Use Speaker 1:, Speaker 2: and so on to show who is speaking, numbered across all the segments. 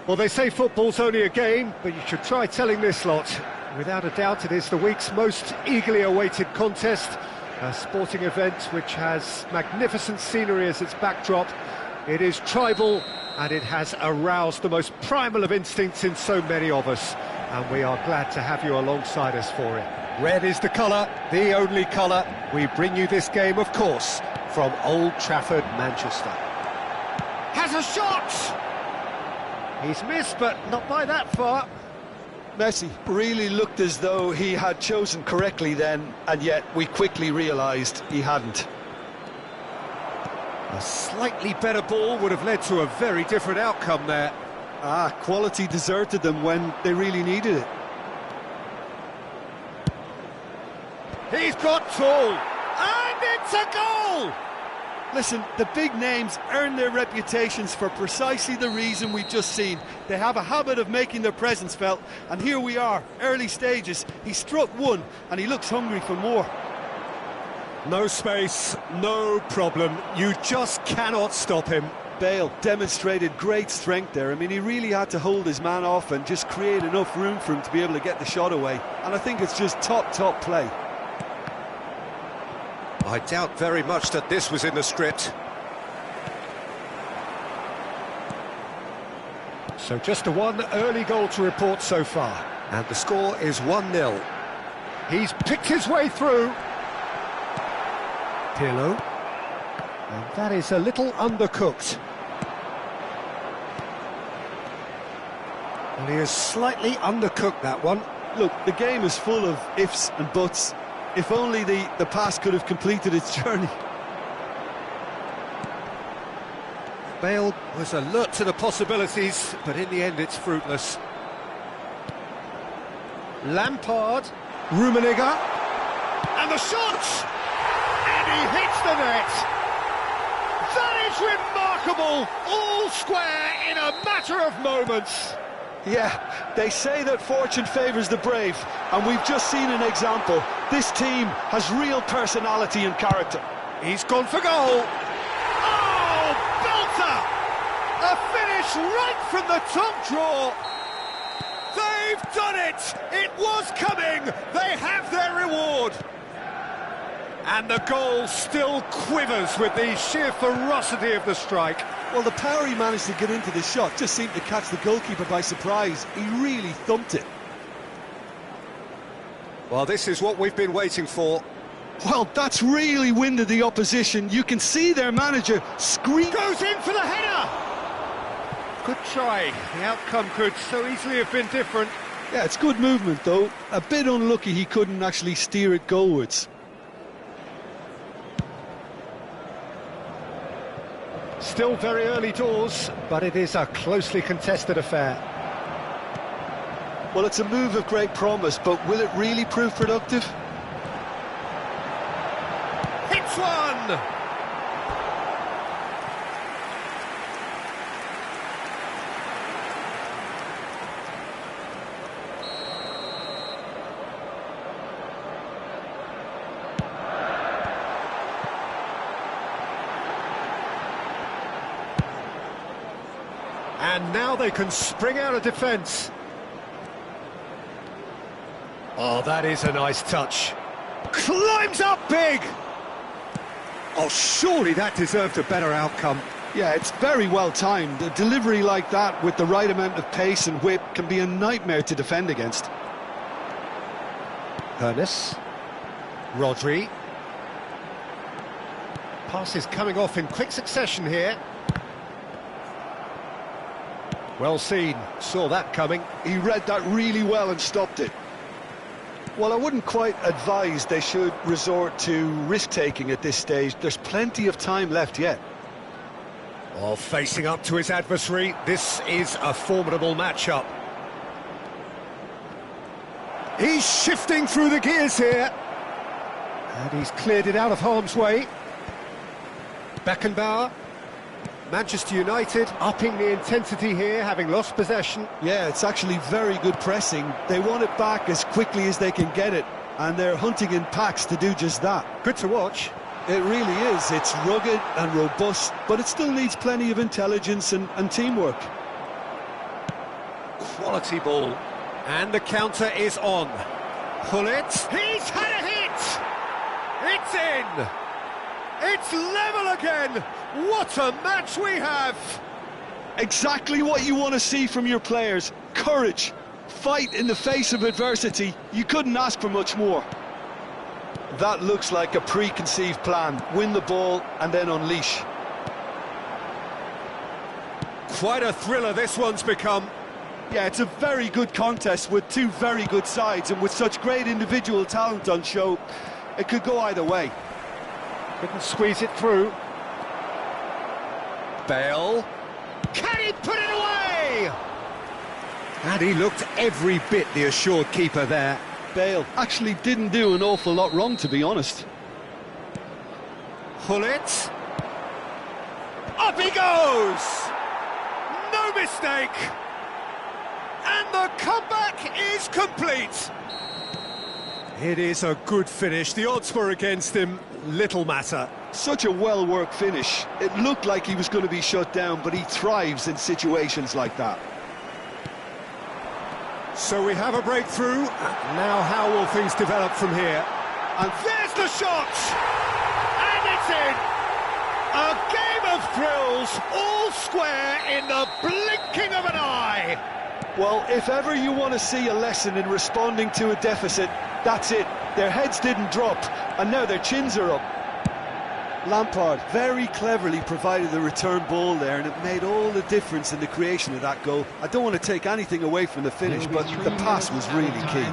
Speaker 1: Well, they say football's only a game, but you should try telling this lot. Without a doubt, it is the week's most eagerly awaited contest, a sporting event which has magnificent scenery as its backdrop. It is tribal, and it has aroused the most primal of instincts in so many of us, and we are glad to have you alongside us for it. Red is the colour, the only colour. We bring you this game, of course, from Old Trafford, Manchester. Has a shot! He's missed, but not by that far.
Speaker 2: Messi really looked as though he had chosen correctly then, and yet we quickly realised he hadn't.
Speaker 1: A slightly better ball would have led to a very different outcome there.
Speaker 2: Quality deserted them when they really needed it.
Speaker 1: He's got tall, and it's a goal!
Speaker 2: Listen, the big names earn their reputations for precisely the reason we've just seen. They have a habit of making their presence felt, and here we are, early stages. He struck one, and he looks hungry for more.
Speaker 1: No space, no problem. You just cannot stop him.
Speaker 2: Bale demonstrated great strength there. I mean, he really had to hold his man off and just create enough room for him to be able to get the shot away. And I think it's just top play.
Speaker 1: I doubt very much that this was in the script. So just a one early goal to report so far. And the score is 1-0. He's picked his way through. Pirlo. And that is a little undercooked. Well, he has slightly undercooked that one.
Speaker 2: Look, the game is full of ifs and buts. If only the pass could have completed its journey.
Speaker 1: Bale was alert to the possibilities, but in the end it's fruitless. Lampard, Rummenigge, and the shot! And he hits the net! That is remarkable! All square in a matter of moments!
Speaker 2: Yeah, they say that fortune favours the brave, and we've just seen an example. This team has real personality and character.
Speaker 1: He's gone for goal! Oh, belter! A finish right from the top draw! They've done it! It was coming! They have their reward! And the goal still quivers with the sheer ferocity of the strike.
Speaker 2: Well, the power he managed to get into the shot just seemed to catch the goalkeeper by surprise. He really thumped it.
Speaker 1: Well, this is what we've been waiting for.
Speaker 2: Well, that's really winded the opposition. You can see their manager scream.
Speaker 1: Goes in for the header! Good try. The outcome could so easily have been different.
Speaker 2: Yeah, it's good movement, though. A bit unlucky he couldn't actually steer it goalwards.
Speaker 1: Still very early doors, but it is a closely contested affair.
Speaker 2: Well, it's a move of great promise, but will it really prove productive?
Speaker 1: Hits one! And now they can spring out of defence. Oh, that is a nice touch. Climbs up big! Oh, surely that deserved a better outcome.
Speaker 2: Yeah, it's very well timed. A delivery like that with the right amount of pace and whip can be a nightmare to defend against.
Speaker 1: Ernest. Rodri. Passes coming off in quick succession here. Well seen, saw that coming.
Speaker 2: He read that really well and stopped it. Well, I wouldn't quite advise they should resort to risk-taking at this stage. There's plenty of time left yet.
Speaker 1: Oh, facing up to his adversary, this is a formidable matchup. He's shifting through the gears here. And he's cleared it out of harm's way. Beckenbauer. Manchester United upping the intensity here, having lost possession.
Speaker 2: Yeah, it's actually very good pressing. They want it back as quickly as they can get it, and they're hunting in packs to do just that.
Speaker 1: Good to watch.
Speaker 2: It really is. It's rugged and robust, but it still needs plenty of intelligence and teamwork.
Speaker 1: Quality ball. And the counter is on. Pullet. He's had a hit! It's in! It's level again! What a match we have!
Speaker 2: Exactly what you want to see from your players. Courage. Fight in the face of adversity. You couldn't ask for much more. That looks like a preconceived plan. Win the ball and then unleash.
Speaker 1: Quite a thriller this one's become.
Speaker 2: Yeah, it's a very good contest with two very good sides, and with such great individual talent on show, it could go either way.
Speaker 1: Couldn't squeeze it through. Bale. Can he put it away? And he looked every bit the assured keeper there.
Speaker 2: Bale actually didn't do an awful lot wrong, to be honest.
Speaker 1: Pullet. Up he goes! No mistake! And the comeback is complete! It is a good finish. The odds were against him. Little matter.
Speaker 2: Such a well-worked finish. It looked like he was going to be shut down, but he thrives in situations like that.
Speaker 1: So we have a breakthrough. Now how will things develop from here? And there's the shot! And it's in! A game of thrills, all square in the blinking of an eye!
Speaker 2: Well, if ever you want to see a lesson in responding to a deficit, that's it. Their heads didn't drop, and now their chins are up. Lampard very cleverly provided the return ball there, and it made all the difference in the creation of that goal. I don't want to take anything away from the finish, but the pass was really key.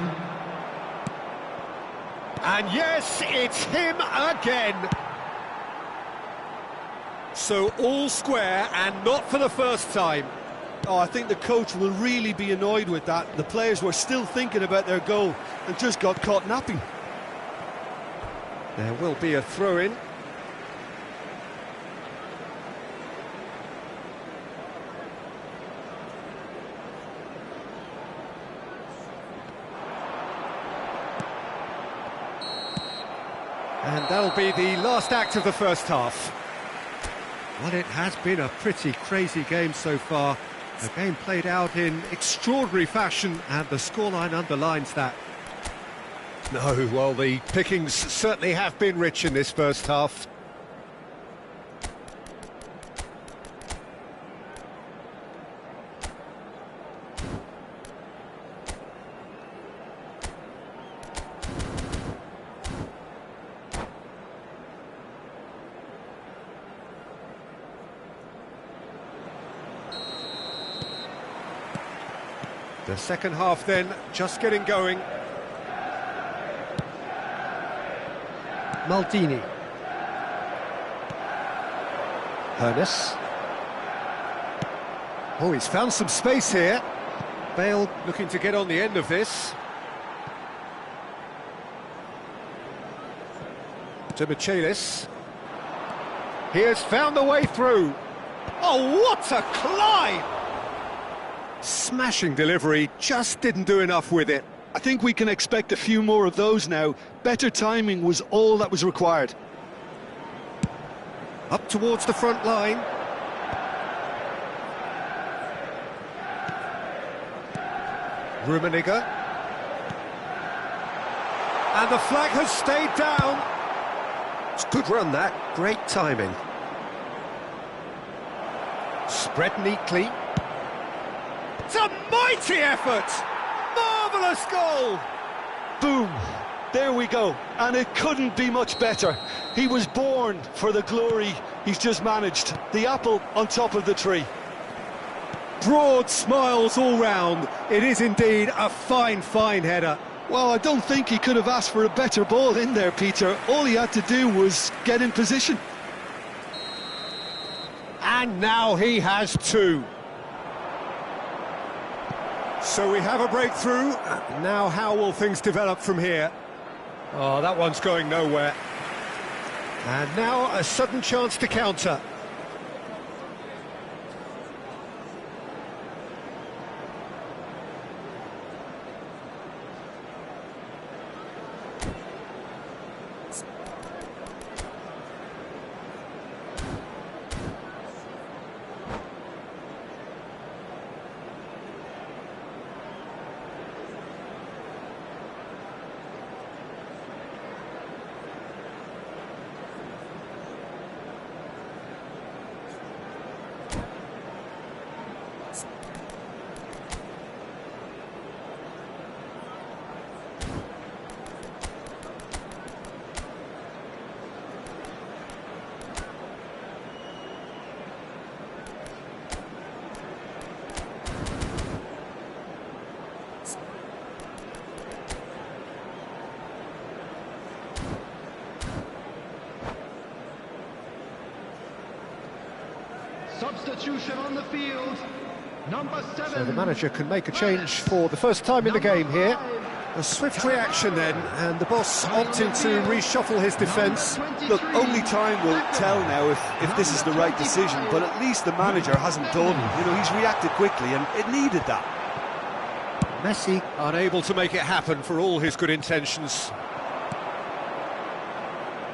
Speaker 1: And yes, it's him again. So all square, and not for the first time.
Speaker 2: Oh, I think the coach will really be annoyed with that. The players were still thinking about their goal and just got caught napping.
Speaker 1: There will be a throw-in. And that'll be the last act of the first half. Well, it has been a pretty crazy game so far. The game played out in extraordinary fashion, and the scoreline underlines that. No, well, the pickings certainly have been rich in this first half. The second half then, just getting going. Maldini. Ernest. Oh, he's found some space here. Bale looking to get on the end of this. To Michelis. He has found the way through. Oh, what a climb! Smashing delivery, just didn't do enough with it.
Speaker 2: I think we can expect a few more of those now. Better timing was all that was required.
Speaker 1: Up towards the front line. Rummenigge. And the flag has stayed down. It's a good run, that. Great timing. Spread neatly. It's a mighty effort! Marvellous goal!
Speaker 2: Boom! There we go. And it couldn't be much better. He was born for the glory he's just managed. The apple on top of the tree.
Speaker 1: Broad smiles all round. It is indeed a fine, fine header.
Speaker 2: Well, I don't think he could have asked for a better ball in there, Peter. All he had to do was get in position.
Speaker 1: And now he has two. So we have a breakthrough. Now how will things develop from here? Oh, that one's going nowhere. And now a sudden chance to counter.
Speaker 3: Substitution on the field, number 7.
Speaker 1: So the manager can make a change for the first time in the game here. A swift reaction then, and the boss opting to reshuffle his defence.
Speaker 2: Look, only time will tell now if this is the right decision, but at least the manager hasn't done. You know, he's reacted quickly, and it needed that.
Speaker 1: Messi unable to make it happen for all his good intentions.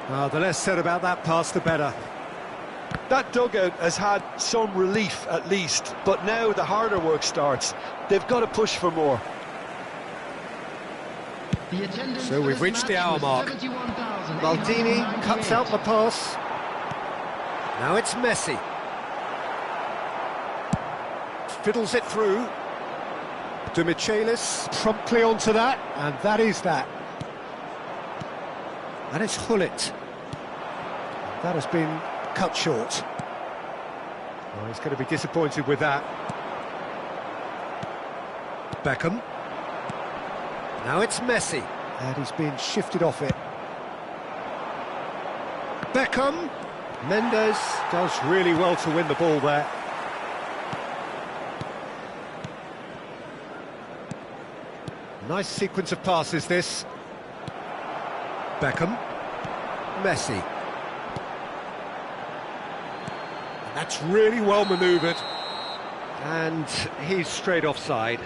Speaker 1: The less said about that pass, the better.
Speaker 2: That dugout has had some relief at least, but now the harder work starts. They've got to push for more.
Speaker 1: So we've reached the hour mark. Maldini cuts out the pass. Now it's Messi. Fiddles it through. De Michelis promptly onto that, and that is that. And it's Hullet. That has been cut short. Oh, he's going to be disappointed with that. Beckham. Now it's Messi, and he's been shifted off it. Beckham. Mendes does really well to win the ball there. Nice sequence of passes, this. Beckham. Messi. That's really well manoeuvred. And he's straight offside.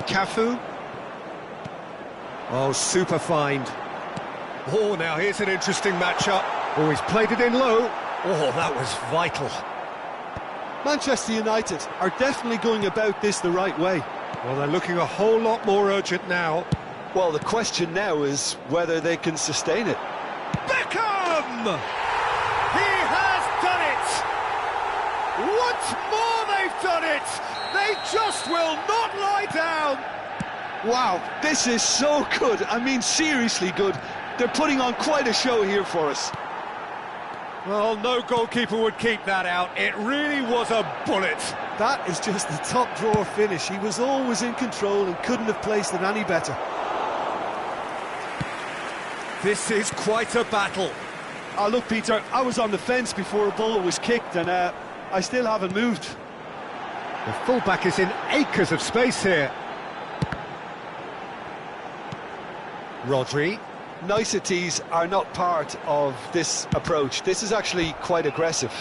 Speaker 1: Cafu. Oh, super find. Oh, now here's an interesting matchup. Oh, he's played it in low. Oh, that was vital.
Speaker 2: Manchester United are definitely going about this the right way.
Speaker 1: Well, they're looking a whole lot more urgent now.
Speaker 2: Well, the question now is whether they can sustain it.
Speaker 1: Beckham! He has done it! Once more they've done it! They just will not lie down!
Speaker 2: Wow, this is so good. I mean, seriously good. They're putting on quite a show here for us.
Speaker 1: Well, no goalkeeper would keep that out. It really was a bullet.
Speaker 2: That is just the top drawer finish. He was always in control and couldn't have placed it any better.
Speaker 1: This is quite a battle.
Speaker 2: Oh, look, Peter, I was on the fence before a ball was kicked, and I still haven't moved.
Speaker 1: The fullback is in acres of space here. Rodri.
Speaker 2: Niceties are not part of this approach. This is actually quite aggressive.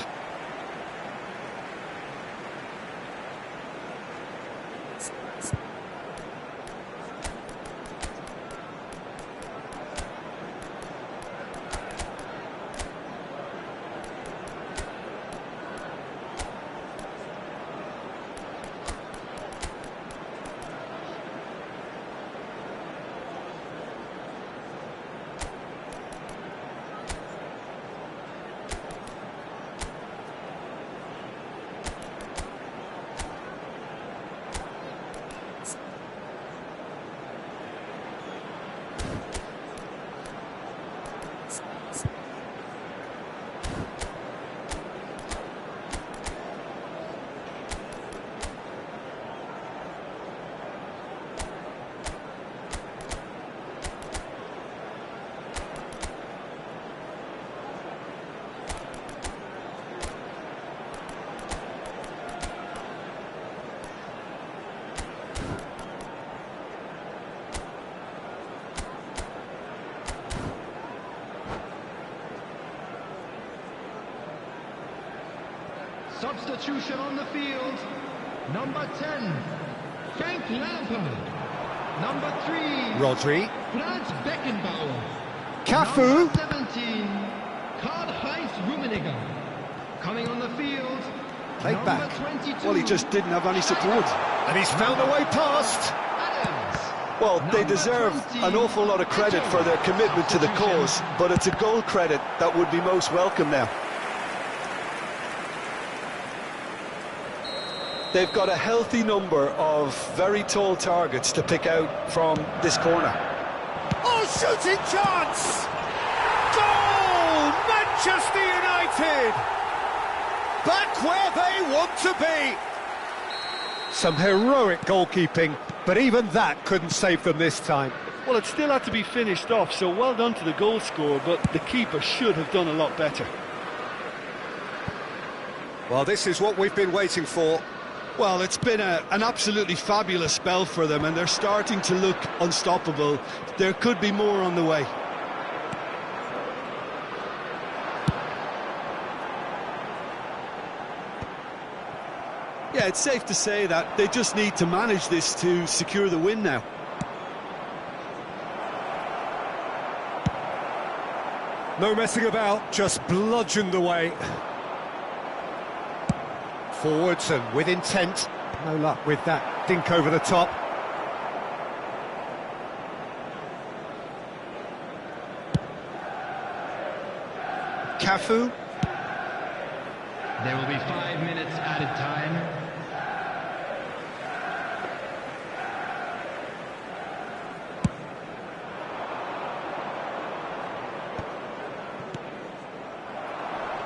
Speaker 3: Substitution on the field. Number 10, Frank Lampard. Number 3,
Speaker 1: Rodri.
Speaker 3: Franz Beckenbauer.
Speaker 1: Cafu.
Speaker 3: Number 17, Karl-Heinz Rummenigge. Coming on the field,
Speaker 1: Played
Speaker 3: number
Speaker 1: back.
Speaker 3: 22.
Speaker 2: Well, he just didn't have any support.
Speaker 1: And he's found a way past.
Speaker 3: Adams.
Speaker 2: Well, they
Speaker 3: Number
Speaker 2: deserve
Speaker 3: 20,
Speaker 2: an awful lot of credit for their commitment to the cause, but it's a goal credit that would be most welcome now. They've got a healthy number of very tall targets to pick out from this corner.
Speaker 1: Oh, shooting chance! Goal! Manchester United! Back where they want to be! Some heroic goalkeeping, but even that couldn't save them this time.
Speaker 2: Well, it still had to be finished off, so well done to the goal scorer, but the keeper should have done a lot better.
Speaker 1: Well, this is what we've been waiting for.
Speaker 2: Well, it's been an absolutely fabulous spell for them, and they're starting to look unstoppable. There could be more on the way. Yeah, it's safe to say that they just need to manage this to secure the win now.
Speaker 1: No messing about, just bludgeoned away. Forwards and with intent. No luck with that dink over the top. Cafu.
Speaker 3: There will be 5 minutes added time.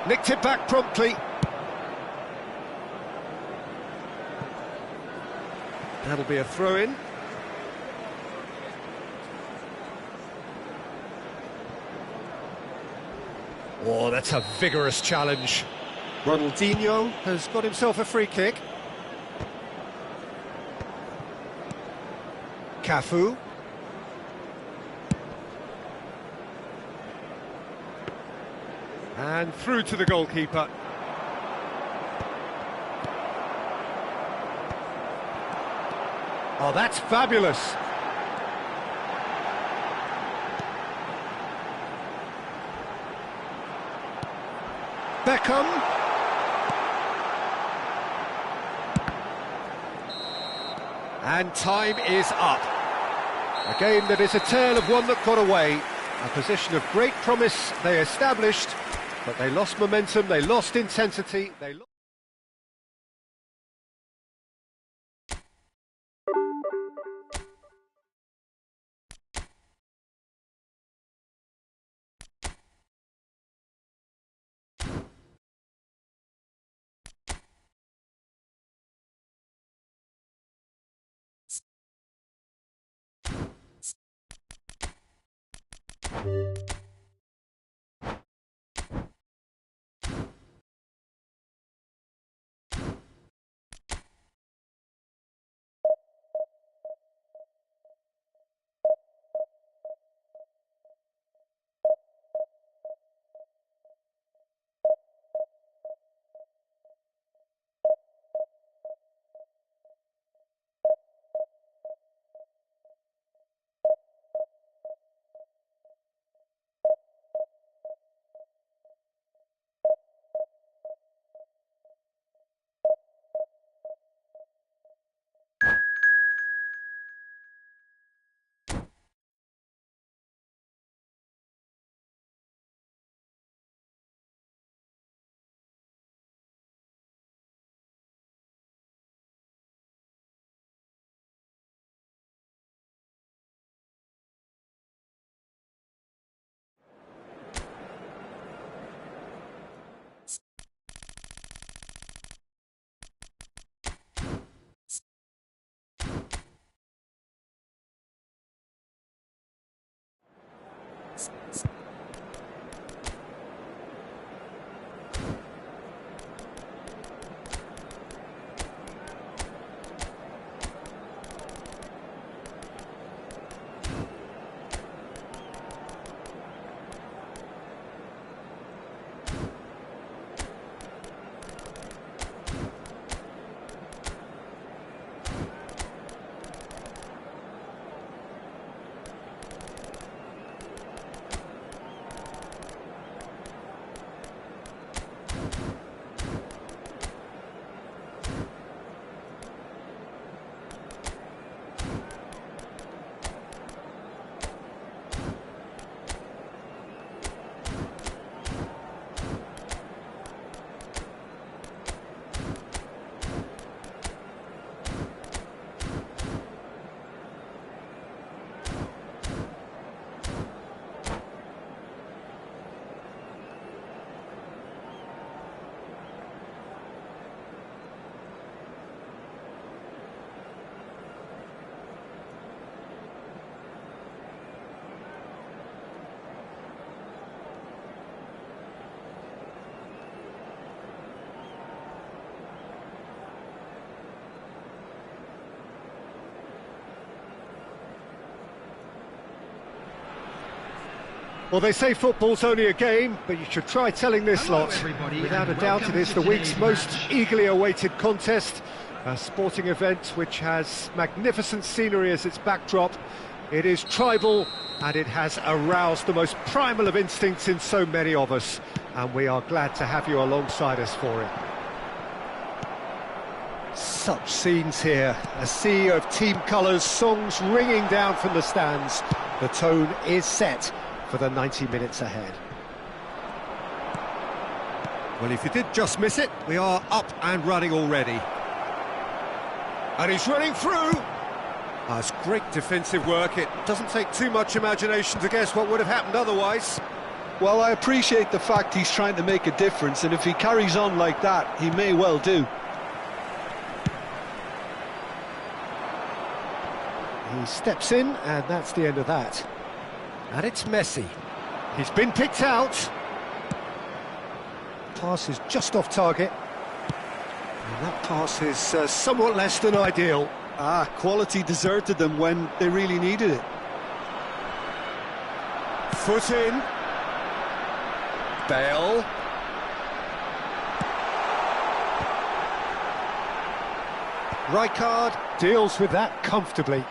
Speaker 1: Nicked it back promptly. That'll be a throw-in. Oh, that's a vigorous challenge. Ronaldinho has got himself a free kick. Cafu. And through to the goalkeeper. Oh, that's fabulous. Beckham. And time is up. A game that is a tale of one that got away. A position of great promise they established, but they lost momentum, they lost intensity, they lost... Well, they say football's only a game, but you should try telling this
Speaker 3: Hello,
Speaker 1: lot.
Speaker 3: everybody,
Speaker 1: Without a
Speaker 3: and
Speaker 1: doubt,
Speaker 3: welcome
Speaker 1: it is
Speaker 3: to
Speaker 1: the week's
Speaker 3: today's
Speaker 1: most
Speaker 3: match.
Speaker 1: eagerly awaited contest. A sporting event which has magnificent scenery as its backdrop. It is tribal, and it has aroused the most primal of instincts in so many of us. And we are glad to have you alongside us for it. Such scenes here, a sea of team colours, songs ringing down from the stands. The tone is set for the 90 minutes ahead. Well, if you did just miss it, we are up and running already. And he's running through. That's great defensive work. It doesn't take too much imagination to guess what would have happened otherwise.
Speaker 2: Well, I appreciate the fact he's trying to make a difference, and if he carries on like that, he may well do.
Speaker 1: He steps in, and that's the end of that. And it's Messi. He's been picked out. Pass is just off target. And that pass is somewhat less than ideal.
Speaker 2: Quality deserted them when they really needed it.
Speaker 1: Foot in. Bale. Rijkaard deals with that comfortably.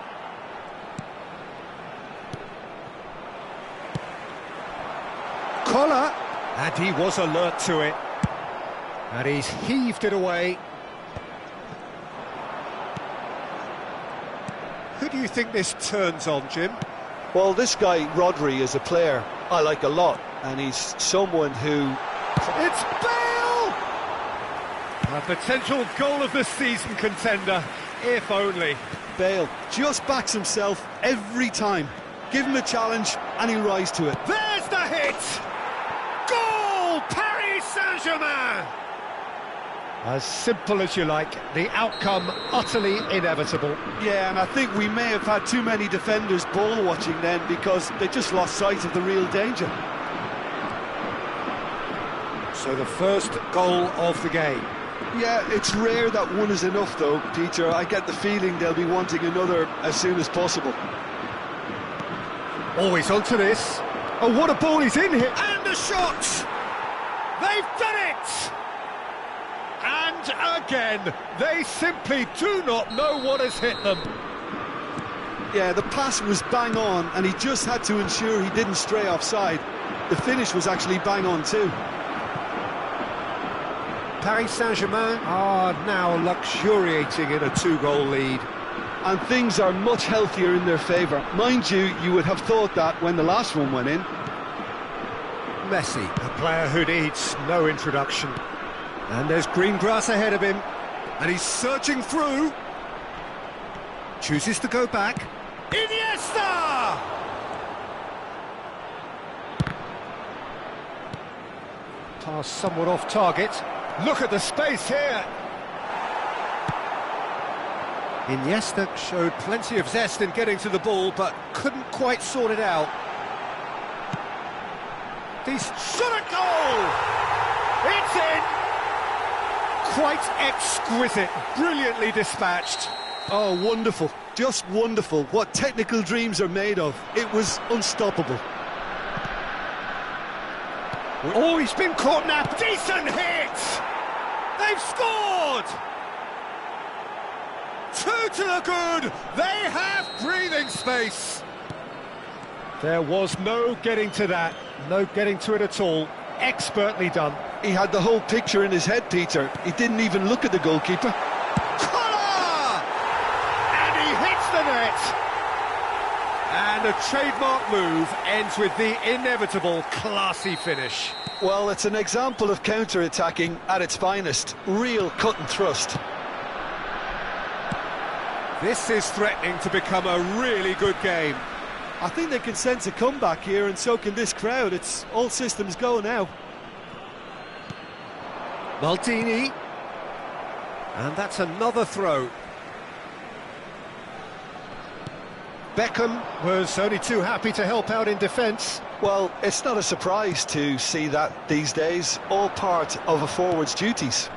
Speaker 1: Collar, and he was alert to it. And he's heaved it away. Who do you think this turns on, Jim?
Speaker 2: Well, this guy, Rodri, is a player I like a lot, and he's someone who...
Speaker 1: It's Bale! A potential goal of the season contender, if only.
Speaker 2: Bale just backs himself every time. Give him a challenge, and he'll rise to it.
Speaker 1: There's the hit! Goal! Paris Saint-Germain! As simple as you like, the outcome utterly inevitable.
Speaker 2: Yeah, and I think we may have had too many defenders ball watching then because they just lost sight of the real danger.
Speaker 1: So the first goal of the game.
Speaker 2: Yeah, it's rare that one is enough though, Peter. I get the feeling they'll be wanting another as soon as possible.
Speaker 1: Always onto this. Oh, what a ball he's in here! And the shot! They've done it! And again, they simply do not know what has hit them.
Speaker 2: Yeah, the pass was bang on, and he just had to ensure he didn't stray offside. The finish was actually bang on too.
Speaker 1: Paris Saint-Germain are now luxuriating in a two-goal lead.
Speaker 2: And things are much healthier in their favour. Mind you, you would have thought that when the last one went in.
Speaker 1: Messi, a player who needs no introduction. And there's green grass ahead of him. And he's searching through. Chooses to go back. Iniesta! Pass somewhat off target. Look at the space here. Iniesta showed plenty of zest in getting to the ball, but couldn't quite sort it out. He's shot a goal! It's in! Quite exquisite, brilliantly dispatched.
Speaker 2: Oh, wonderful, just wonderful. What technical dreams are made of. It was unstoppable.
Speaker 1: Oh, he's been caught now. Decent hit! They've scored! 2 to the good! They have breathing space! There was no getting to that, no getting to it at all. Expertly done.
Speaker 2: He had the whole picture in his head, Peter. He didn't even look at the goalkeeper.
Speaker 1: Collar! And he hits the net! And a trademark move ends with the inevitable classy finish.
Speaker 2: Well, it's an example of counter-attacking at its finest. Real cut and thrust.
Speaker 1: This is threatening to become a really good game.
Speaker 2: I think they can sense a comeback here, and so can this crowd. It's all systems go now.
Speaker 1: Maldini. And that's another throw. Beckham was only too happy to help out in defence.
Speaker 2: Well, it's not a surprise to see that these days, all part of a forward's duties.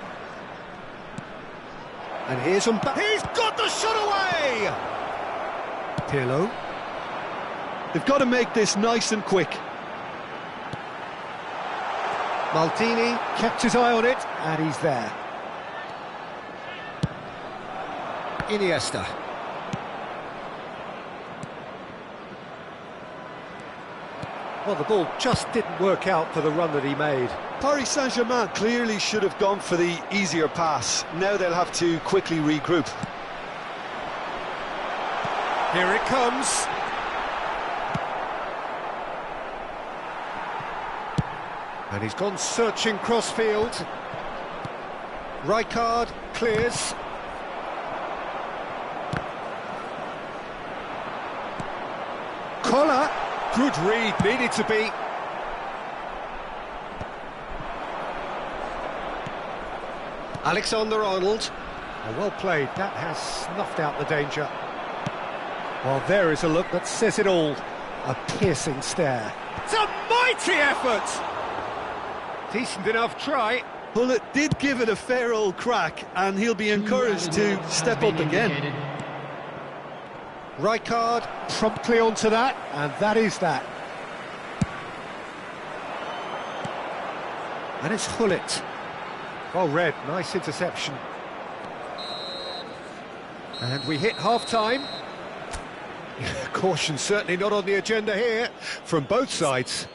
Speaker 1: And here's he's got the shot away! Pirlo.
Speaker 2: They've got to make this nice and quick.
Speaker 1: Maldini kept his eye on it, and he's there. Iniesta. Well, the ball just didn't work out for the run that he made.
Speaker 2: Paris Saint-Germain clearly should have gone for the easier pass. Now they'll have to quickly regroup.
Speaker 1: Here it comes. And he's gone searching crossfield. Rijkaard clears. Collar. Good read, needed to be. Alexander-Arnold. Oh, well played, that has snuffed out the danger. Well, there is a look that says it all. A piercing stare. It's a mighty effort! Decent enough try.
Speaker 2: Bullet did give it a fair old crack, and he'll be encouraged to step up again.
Speaker 1: Rijkaard promptly onto that, and that is that. And it's Hullet. Well read, nice interception. And we hit half-time. Caution certainly not on the agenda here, from both sides.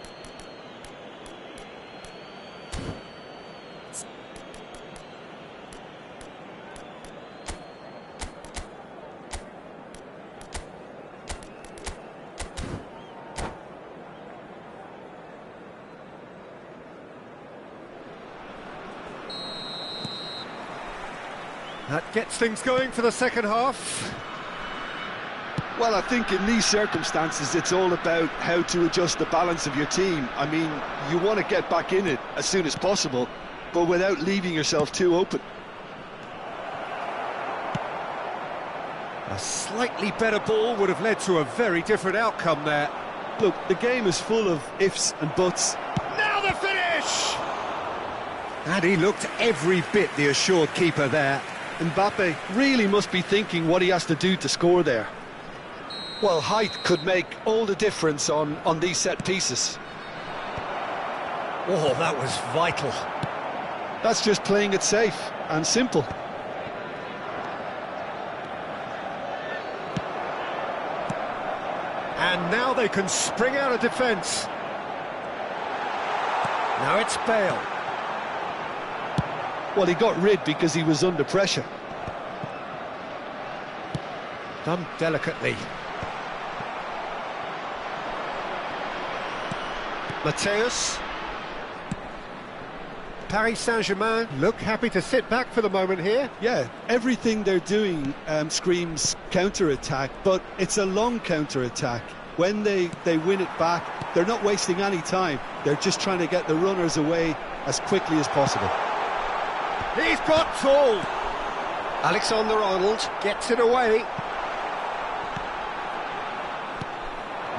Speaker 1: That gets things going for the second half.
Speaker 2: Well, I think in these circumstances it's all about how to adjust the balance of your team. I mean, you want to get back in it as soon as possible, but without leaving yourself too open.
Speaker 1: A slightly better ball would have led to a very different outcome there.
Speaker 2: Look, the game is full of ifs and buts.
Speaker 1: Now the finish! And he looked every bit the assured keeper there.
Speaker 2: Mbappe really must be thinking what he has to do to score there. Well, height could make all the difference on these set pieces.
Speaker 1: Oh, that was vital.
Speaker 2: That's just playing it safe and simple.
Speaker 1: And now they can spring out of defence. Now it's Bale.
Speaker 2: Well, he got rid because he was under pressure.
Speaker 1: Done delicately. Mateus. Paris Saint-Germain look happy to sit back for the moment here.
Speaker 2: Yeah, everything they're doing screams counter-attack, but it's a long counter-attack. When they win it back, they're not wasting any time. They're just trying to get the runners away as quickly as possible.
Speaker 1: He's got tall. Alexander-Arnold gets it away.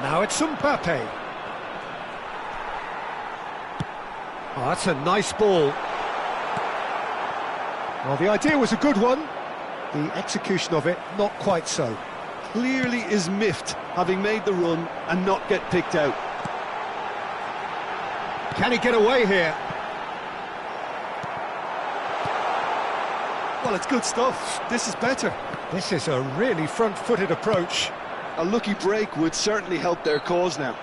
Speaker 1: Now it's Mbappe. Oh, that's a nice ball. Well, the idea was a good one. The execution of it, not quite so.
Speaker 2: Clearly is miffed, having made the run and not get picked out.
Speaker 1: Can he get away here?
Speaker 2: Well, it's good stuff. This is better.
Speaker 1: This is a really front-footed approach.
Speaker 2: A lucky break would certainly help their cause now.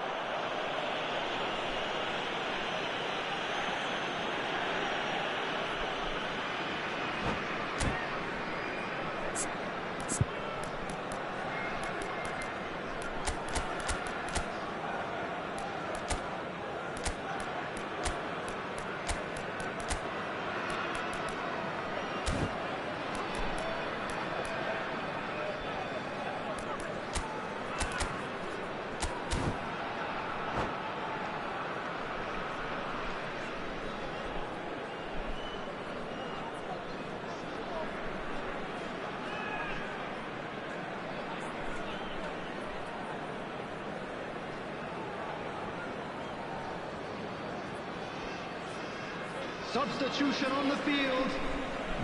Speaker 3: Substitution on the field.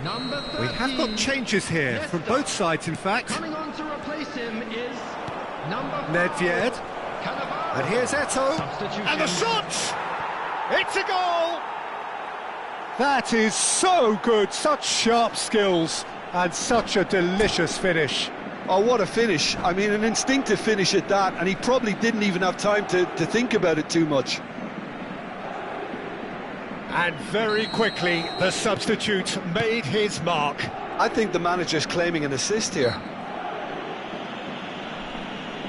Speaker 3: Number 13.
Speaker 1: We have got changes here, from both sides in fact.
Speaker 3: Coming on to replace him is number 5.
Speaker 1: Nedved.
Speaker 3: Cannavaro.
Speaker 1: And here's Eto'o.
Speaker 3: Substitution.
Speaker 1: And the shot! It's a goal! That is so good, such sharp skills and such a delicious finish.
Speaker 2: Oh, what a finish. I mean, an instinctive finish at that, and he probably didn't even have time to think about it too much.
Speaker 1: And very quickly, the substitute made his mark.
Speaker 2: I think the manager's claiming an assist here.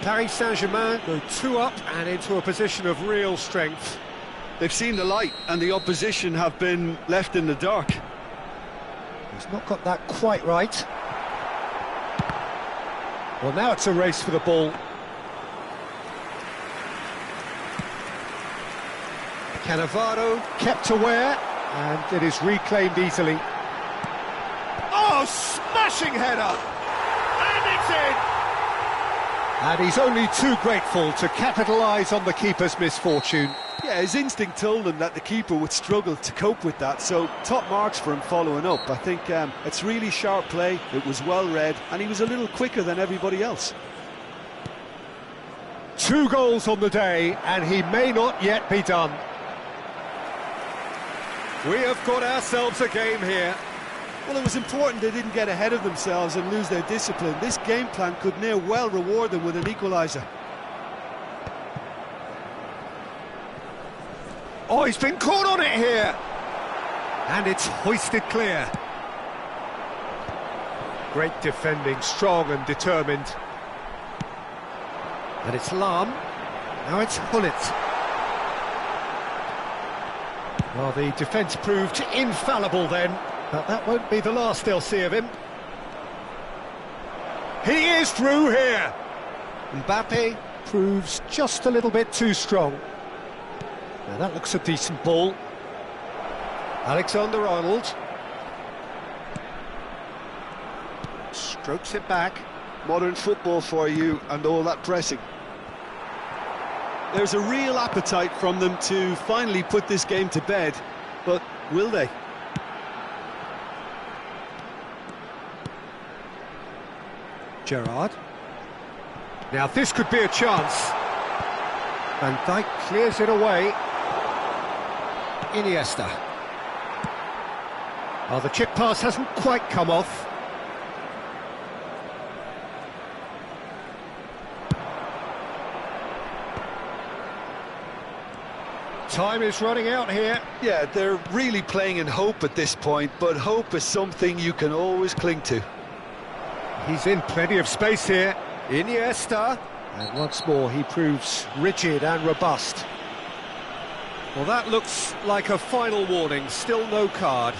Speaker 1: Paris Saint-Germain go 2 up and into a position of real strength.
Speaker 2: They've seen the light, and the opposition have been left in the dark.
Speaker 1: He's not got that quite right. Well, now it's a race for the ball. Cannavaro kept aware, and it is reclaimed easily. Oh, smashing header! And it's in! And he's only too grateful to capitalise on the keeper's misfortune.
Speaker 2: Yeah, his instinct told him that the keeper would struggle to cope with that, so top marks for him following up. I think it's really sharp play, it was well read, and he was a little quicker than everybody else.
Speaker 1: 2 goals on the day, and he may not yet be done. We have got ourselves a game here.
Speaker 2: Well, it was important they didn't get ahead of themselves and lose their discipline. This game plan could near well reward them with an equaliser.
Speaker 1: Oh, he's been caught on it here! And it's hoisted clear. Great defending, strong and determined. And it's Lam. Now it's Hullet. Well, the defence proved infallible then, but that won't be the last they'll see of him. He is through here! Mbappe proves just a little bit too strong. Now that looks a decent ball. Alexander-Arnold. Strokes it back.
Speaker 2: Modern football for you, and all that pressing. There's a real appetite from them to finally put this game to bed, but will they?
Speaker 1: Gerrard. Now this could be a chance. Van Dijk clears it away. Iniesta. Oh, the chip pass hasn't quite come off. Time is running out here.
Speaker 2: Yeah, they're really playing in hope at this point, but hope is something you can always cling to.
Speaker 1: He's in plenty of space here. Iniesta. And once more he proves rigid and robust. Well, that looks like a final warning. Still no card.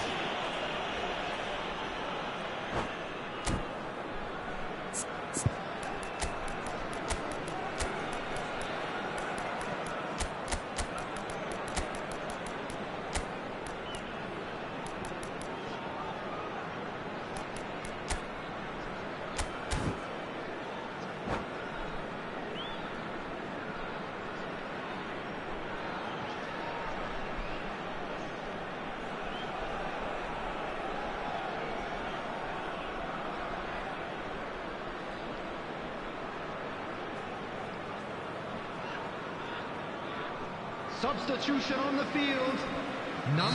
Speaker 3: Substitution on the field.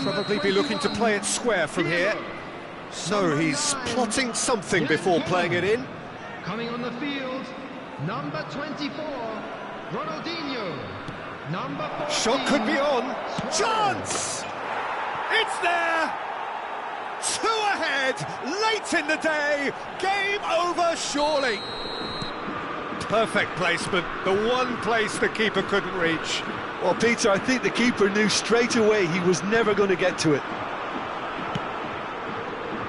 Speaker 1: Probably be looking to play it square from here. So he's plotting something before playing it in.
Speaker 3: Coming on the field, number 24, Ronaldinho. Number 14,
Speaker 1: Shot could be on. Chance! It's there! 2 ahead, late in the day. Game over, surely. Perfect placement, the one place the keeper couldn't reach.
Speaker 2: Well, Peter, I think the keeper knew straight away he was never going to get to it.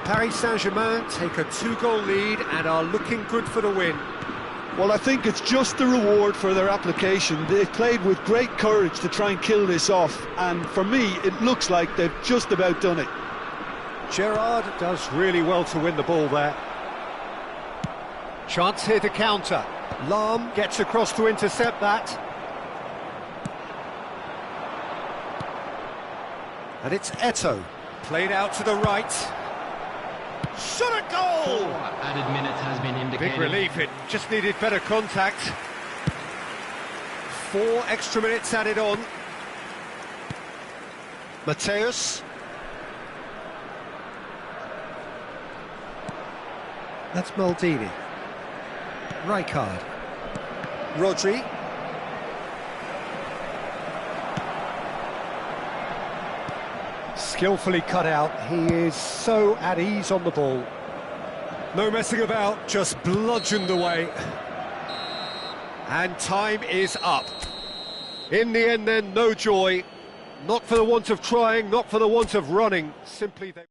Speaker 1: Paris Saint-Germain take a 2-goal lead and are looking good for the win.
Speaker 2: Well, I think it's just the reward for their application. They've played with great courage to try and kill this off, and for me, it looks like they've just about done it.
Speaker 1: Gerrard does really well to win the ball there. Chance here to counter. Lam gets across to intercept that. And it's Eto'o, played out to the right. Shot a goal!
Speaker 3: 4 added minutes has been indicated.
Speaker 1: Big relief, it just needed better contact. 4 extra minutes added on. Mateus. That's Maldini. Rijkaard. Rodri. Skillfully cut out. He is so at ease on the ball. No messing about, just bludgeoned away. And time is up. In the end then, no joy. Not for the want of trying, not for the want of running. Simply they...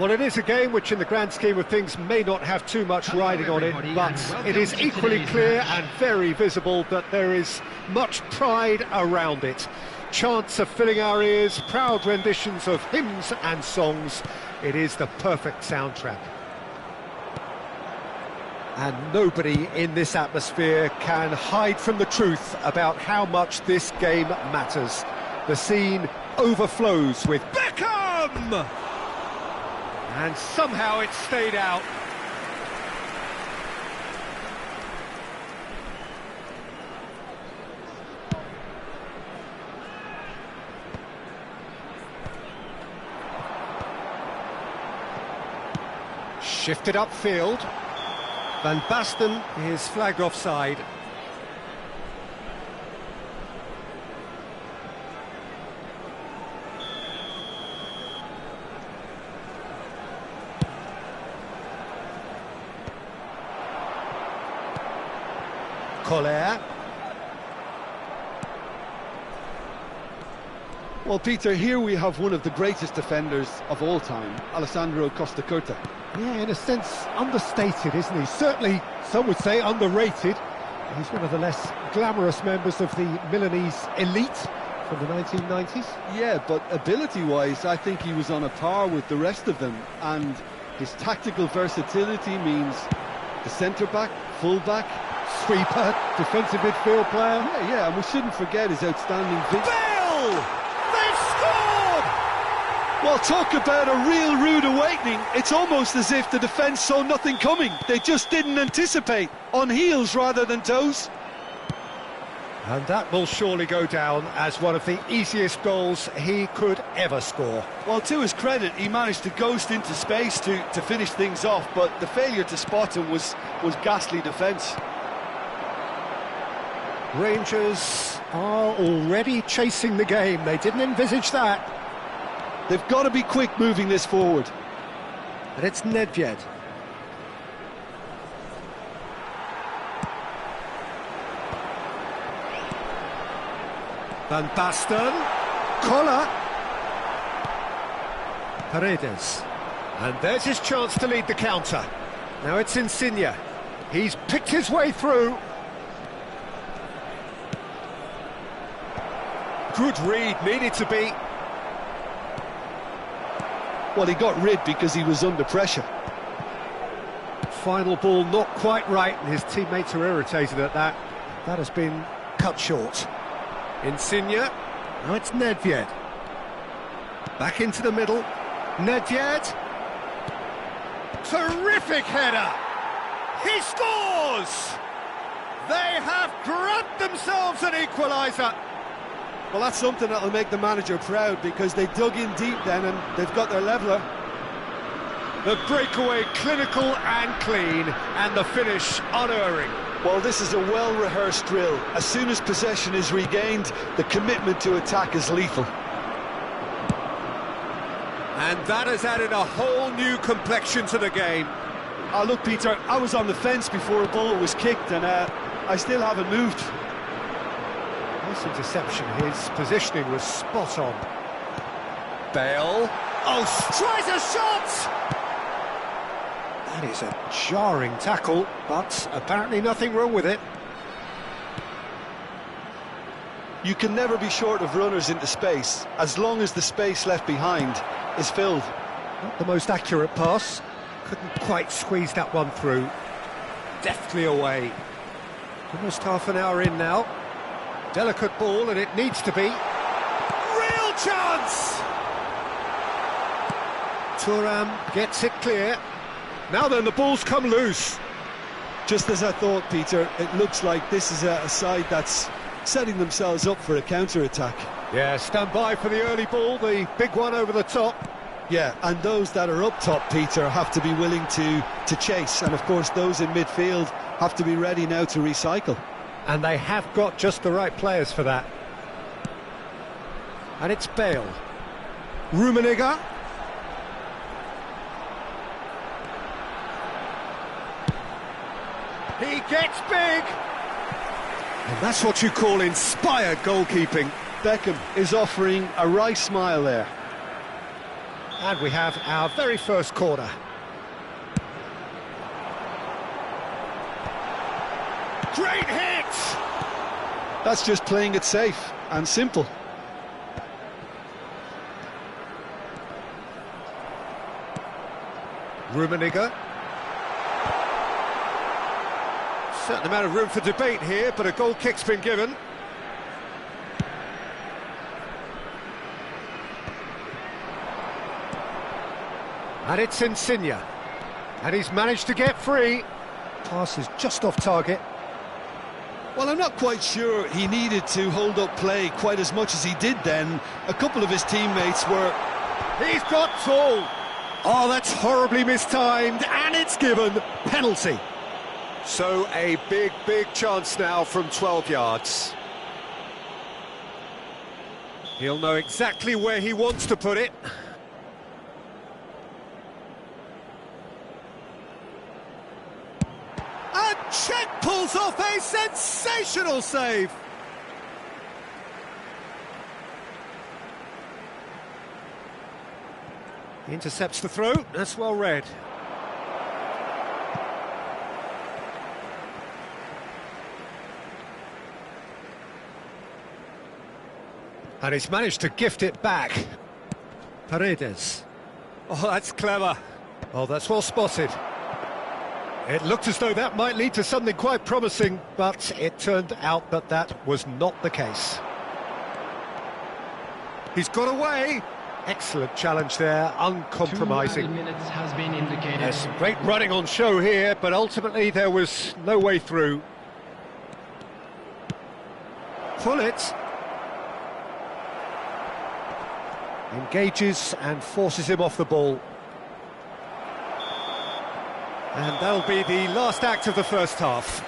Speaker 1: Well, it is a game which in the grand scheme of things may not have too much riding on it, but it is equally clear and very visible that there is much pride around it. Chants are filling our ears, proud renditions of hymns and songs. It is the perfect soundtrack. And nobody in this atmosphere can hide from the truth about how much this game matters. The scene overflows with Beckham! And somehow it stayed out. Shifted upfield. Van Basten is flagged offside. Collier.
Speaker 2: Well, Peter, here we have one of the greatest defenders of all time, Alessandro Costa Curta.
Speaker 1: Yeah, in a sense, understated, isn't he? Certainly, some would say underrated. He's one of the less glamorous members of the Milanese elite from the 1990s.
Speaker 2: Yeah, but ability-wise, I think he was on a par with the rest of them. And his tactical versatility means the centre-back, full-back,
Speaker 1: sweeper, defensive midfield player.
Speaker 2: Yeah, and we shouldn't forget his outstanding
Speaker 1: Bale! They've scored!
Speaker 2: Well, talk about a real rude awakening. It's almost as if the defence saw nothing coming. They just didn't anticipate. On heels rather than toes.
Speaker 1: And that will surely go down as one of the easiest goals he could ever score.
Speaker 2: Well, to his credit, he managed to ghost into space to finish things off, but the failure to spot him was ghastly defence.
Speaker 1: Rangers are already chasing the game. They didn't envisage that.
Speaker 2: They've got to be quick moving this forward.
Speaker 1: And it's Nedved. Van Basten. Collar. Paredes. And there's his chance to lead the counter. Now it's Insigne. He's picked his way through. Good read, needed to be.
Speaker 2: Well, he got rid because he was under pressure.
Speaker 1: Final ball not quite right, and his teammates are irritated at that. That has been cut short. Insigne. Now it's Nedved. Back into the middle. Nedved. Terrific header. He scores! They have grabbed themselves an equaliser.
Speaker 2: Well, that's something that'll make the manager proud, because they dug in deep then and they've got their leveller.
Speaker 1: The breakaway clinical and clean, and the finish unerring.
Speaker 2: Well, this is a well-rehearsed drill. As soon as possession is regained, the commitment to attack is lethal.
Speaker 1: And that has added a whole new complexion to the game.
Speaker 2: Oh, look, Peter, I was on the fence before a ball was kicked, and I still haven't moved.
Speaker 1: Nice interception. His positioning was spot on. Bale. Oh, tries a shot! That is a jarring tackle, but apparently nothing wrong with it.
Speaker 2: You can never be short of runners into space, as long as the space left behind is filled.
Speaker 1: Not the most accurate pass. Couldn't quite squeeze that one through. Deftly away. Almost half an hour in now. Delicate ball, and it needs to be. Real chance! Thuram gets it clear. Now then, the ball's come loose.
Speaker 2: Just as I thought, Peter, it looks like this is a side that's setting themselves up for a counter-attack.
Speaker 1: Yeah, stand by for the early ball, the big one over the top.
Speaker 2: Yeah, and those that are up top, Peter, have to be willing to chase. And, of course, those in midfield have to be ready now to recycle.
Speaker 1: And they have got just the right players for that. And it's Bale. Rummenigge. He gets big! And that's what you call inspired goalkeeping.
Speaker 2: Beckham is offering a wry smile there.
Speaker 1: And we have our very first corner. Great hit!
Speaker 2: That's just playing it safe and simple.
Speaker 1: Rummenigge. Certain amount of room for debate here, but a goal kick's been given. And it's Insigne. And he's managed to get free. Pass is just off target.
Speaker 2: Well, I'm not quite sure he needed to hold up play quite as much as he did then. A couple of his teammates were...
Speaker 1: He's got tall. Oh, that's horribly mistimed, and it's given. Penalty. So a big chance now from 12 yards. He'll know exactly where he wants to put it. And Czech pulls off a sensational save. He intercepts the throw, that's well read. And he's managed to gift it back. Paredes. Oh, that's clever. Oh, that's well spotted. It looked as though that might lead to something quite promising, but it turned out that that was not the case. He's got away. Excellent challenge there, uncompromising.
Speaker 3: 2 minutes has been indicated.
Speaker 1: There's some great running on show here, but ultimately there was no way through. Pull it. Engages and forces him off the ball. And that'll be the last act of the first half.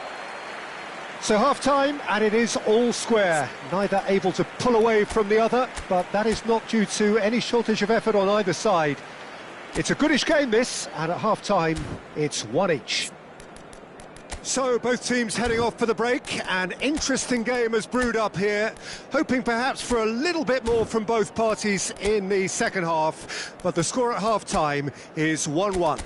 Speaker 1: So half-time, and it is all square. Neither able to pull away from the other, but that is not due to any shortage of effort on either side. It's a goodish game, this, and at half-time, it's one each. So both teams heading off for the break. An interesting game has brewed up here, hoping perhaps for a little bit more from both parties in the second half, but the score at half-time is 1-1.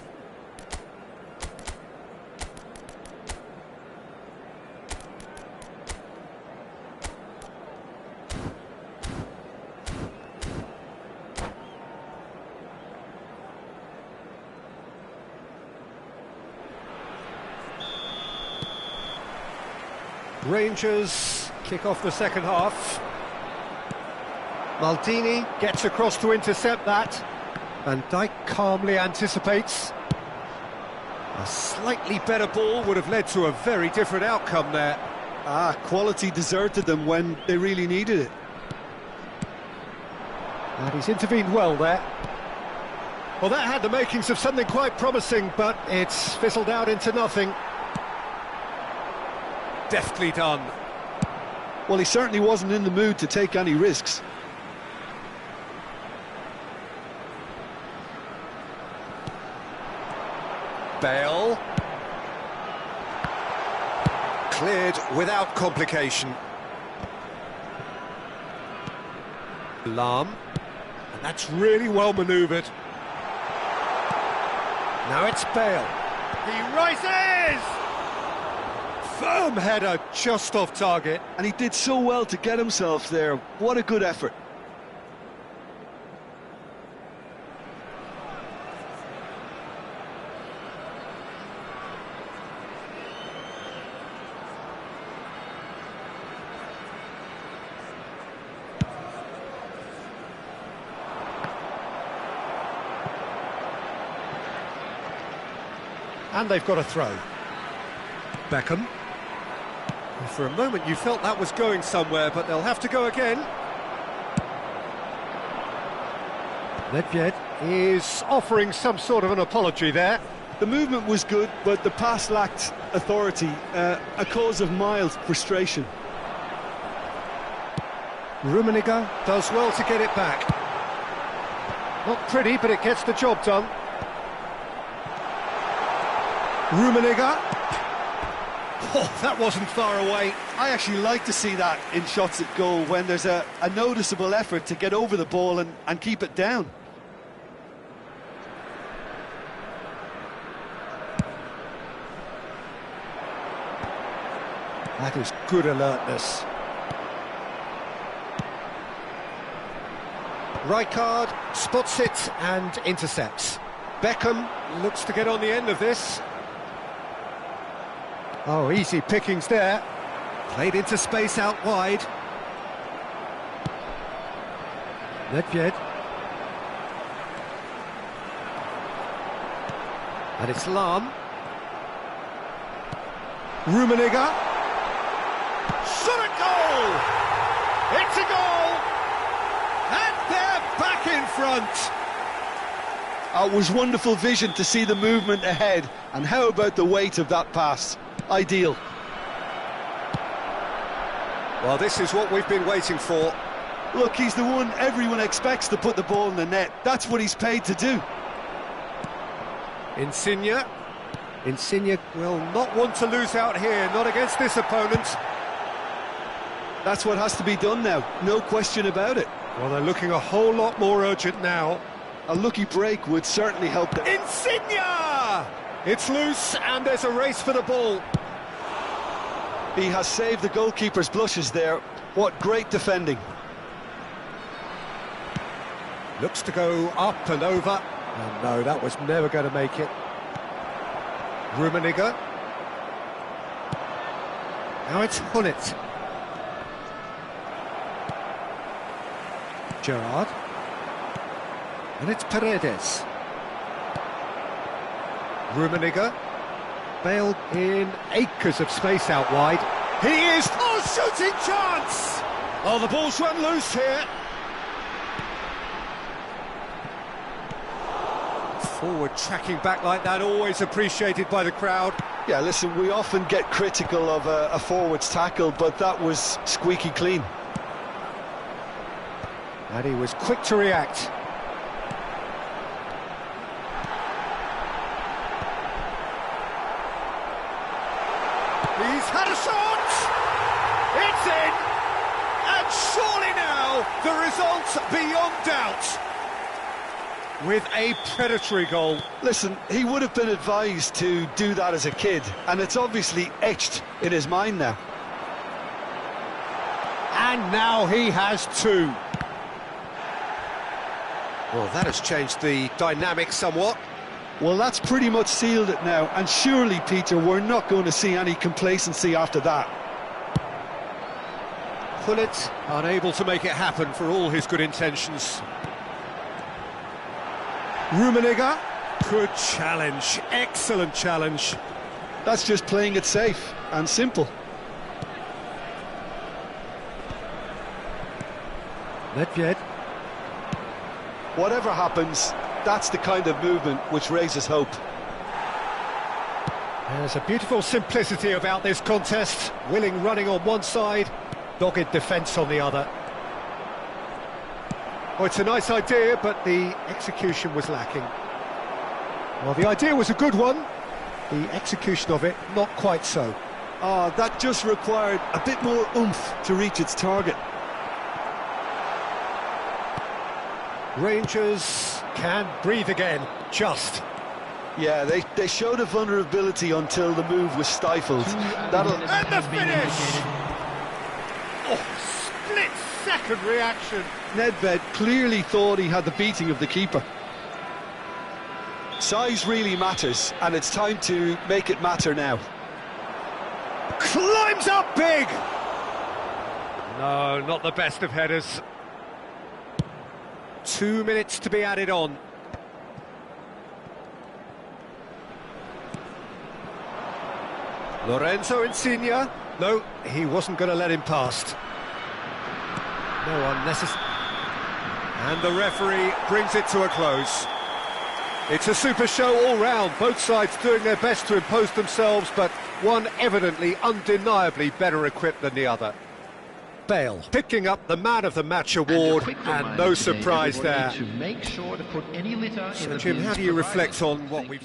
Speaker 1: Rangers kick off the second half. Maldini gets across to intercept that. Van Dijk calmly anticipates. A slightly better ball would have led to a very different outcome there.
Speaker 2: Quality deserted them when they really needed it.
Speaker 1: And he's intervened well there. Well, that had the makings of something quite promising, but it's fizzled out into nothing. Deftly done.
Speaker 2: Well, he certainly wasn't in the mood to take any risks.
Speaker 1: Bale. Cleared without complication. Lahm. And that's really well manoeuvred. Now it's Bale. He rises! Firm header just off target.
Speaker 2: And he did so well to get himself there. What a good effort.
Speaker 1: And they've got a throw. Beckham. For a moment you felt that was going somewhere, but they'll have to go again. Nedved is offering some sort of an apology there.
Speaker 2: The movement was good, but the pass lacked authority, a cause of mild frustration.
Speaker 1: Rummenigge does well to get it back. Not pretty, but it gets the job done. Rummenigge. Oh, that wasn't far away.
Speaker 2: I actually like to see that in shots at goal when there's a noticeable effort to get over the ball and keep it down.
Speaker 1: That is good alertness. Rijkaard spots it and intercepts. Beckham looks to get on the end of this. Oh, easy pickings there. Played into space out wide. Nedved. And it's Lahm. Rummenigge. Shot at goal! It's a goal! And they're back in front!
Speaker 2: It was wonderful vision to see the movement ahead, and how about the weight of that pass? Ideal.
Speaker 1: Well, this is what we've been waiting for.
Speaker 2: Look, he's the one everyone expects to put the ball in the net. That's what he's paid to do.
Speaker 1: Insigne. Insigne will not want to lose out here, not against this opponent.
Speaker 2: That's what has to be done now, no question about it.
Speaker 1: Well, they're looking a whole lot more urgent now.
Speaker 2: A lucky break would certainly help them.
Speaker 1: Insigne! It's loose and there's a race for the ball.
Speaker 2: He has saved the goalkeeper's blushes there. What great defending.
Speaker 1: Looks to go up and over. And no, that was never going to make it. Rummenigge. Now it's Gullit. Gerrard. And it's Paredes. Rummenigge. Bale in acres of space out wide. He is... Oh, shooting chance! Oh, the ball's run loose here. Forward tracking back like that, always appreciated by the crowd.
Speaker 2: Yeah, listen, we often get critical of a forward's tackle, but that was squeaky clean.
Speaker 1: And he was quick to react. He's had a shot! It's in! And surely now, the result beyond doubt. With a predatory goal.
Speaker 2: Listen, he would have been advised to do that as a kid, and it's obviously etched in his mind now.
Speaker 1: And now he has two. Well, that has changed the dynamic somewhat.
Speaker 2: Well, that's pretty much sealed it now, and surely, Peter, we're not going to see any complacency after that.
Speaker 1: Gullit unable to make it happen for all his good intentions. Rummenigge, good challenge, excellent challenge.
Speaker 2: That's just playing it safe and simple.
Speaker 1: Nedved.
Speaker 2: Whatever happens, that's the kind of movement which raises hope.
Speaker 1: There's a beautiful simplicity about this contest. Willing running on one side, dogged defence on the other. Oh, it's a nice idea, but the execution was lacking. Well, the idea was a good one. The execution of it, not quite so.
Speaker 2: That just required a bit more oomph to reach its target.
Speaker 1: Rangers can breathe again, just.
Speaker 2: Yeah, they showed a vulnerability until the move was stifled.
Speaker 1: And the finish! Oh, split-second reaction.
Speaker 2: Nedved clearly thought he had the beating of the keeper. Size really matters, and it's time to make it matter now.
Speaker 1: Climbs up big! No, not the best of headers. 2 minutes to be added on. Lorenzo Insigne. No, he wasn't going to let him past. No unnecessary. And the referee brings it to a close. It's a super show all round, both sides doing their best to impose themselves, but one evidently, undeniably better equipped than the other. Bale picking up the Man of the Match award, and no surprise there. So Jim, how do you reflect on what we've...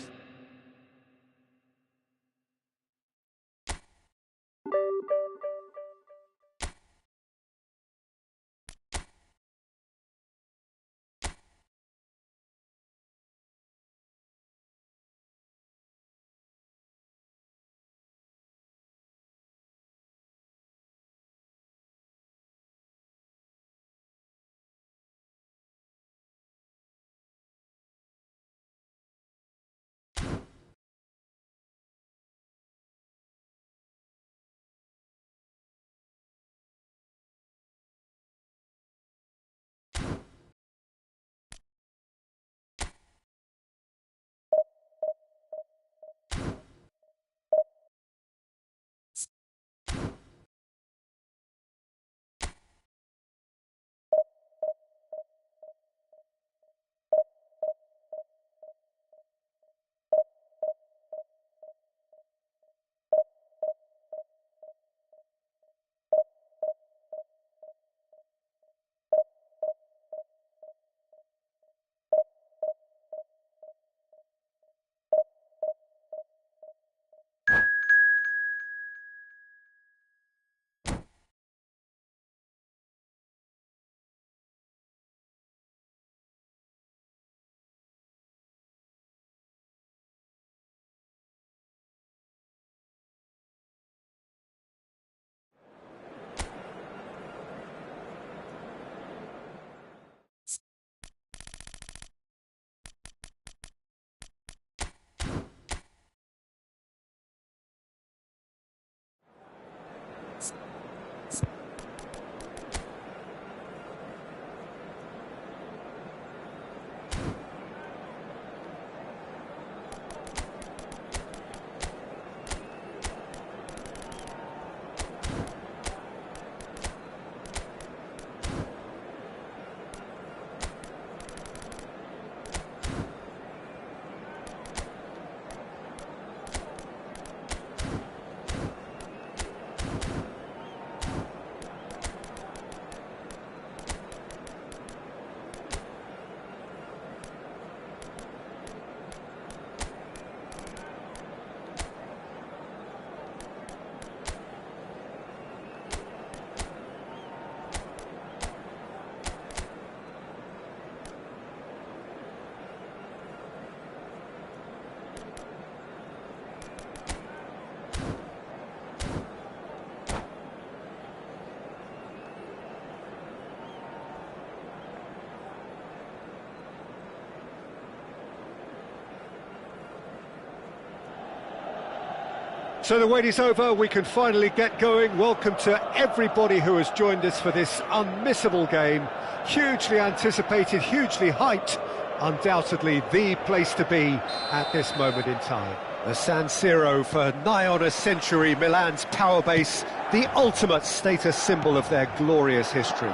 Speaker 1: So the wait is over, we can finally get going. Welcome to everybody who has joined us for this unmissable game. Hugely anticipated, hugely hyped, undoubtedly the place to be at this moment in time. The San Siro for nigh on a century, Milan's power base, the ultimate status symbol of their glorious history.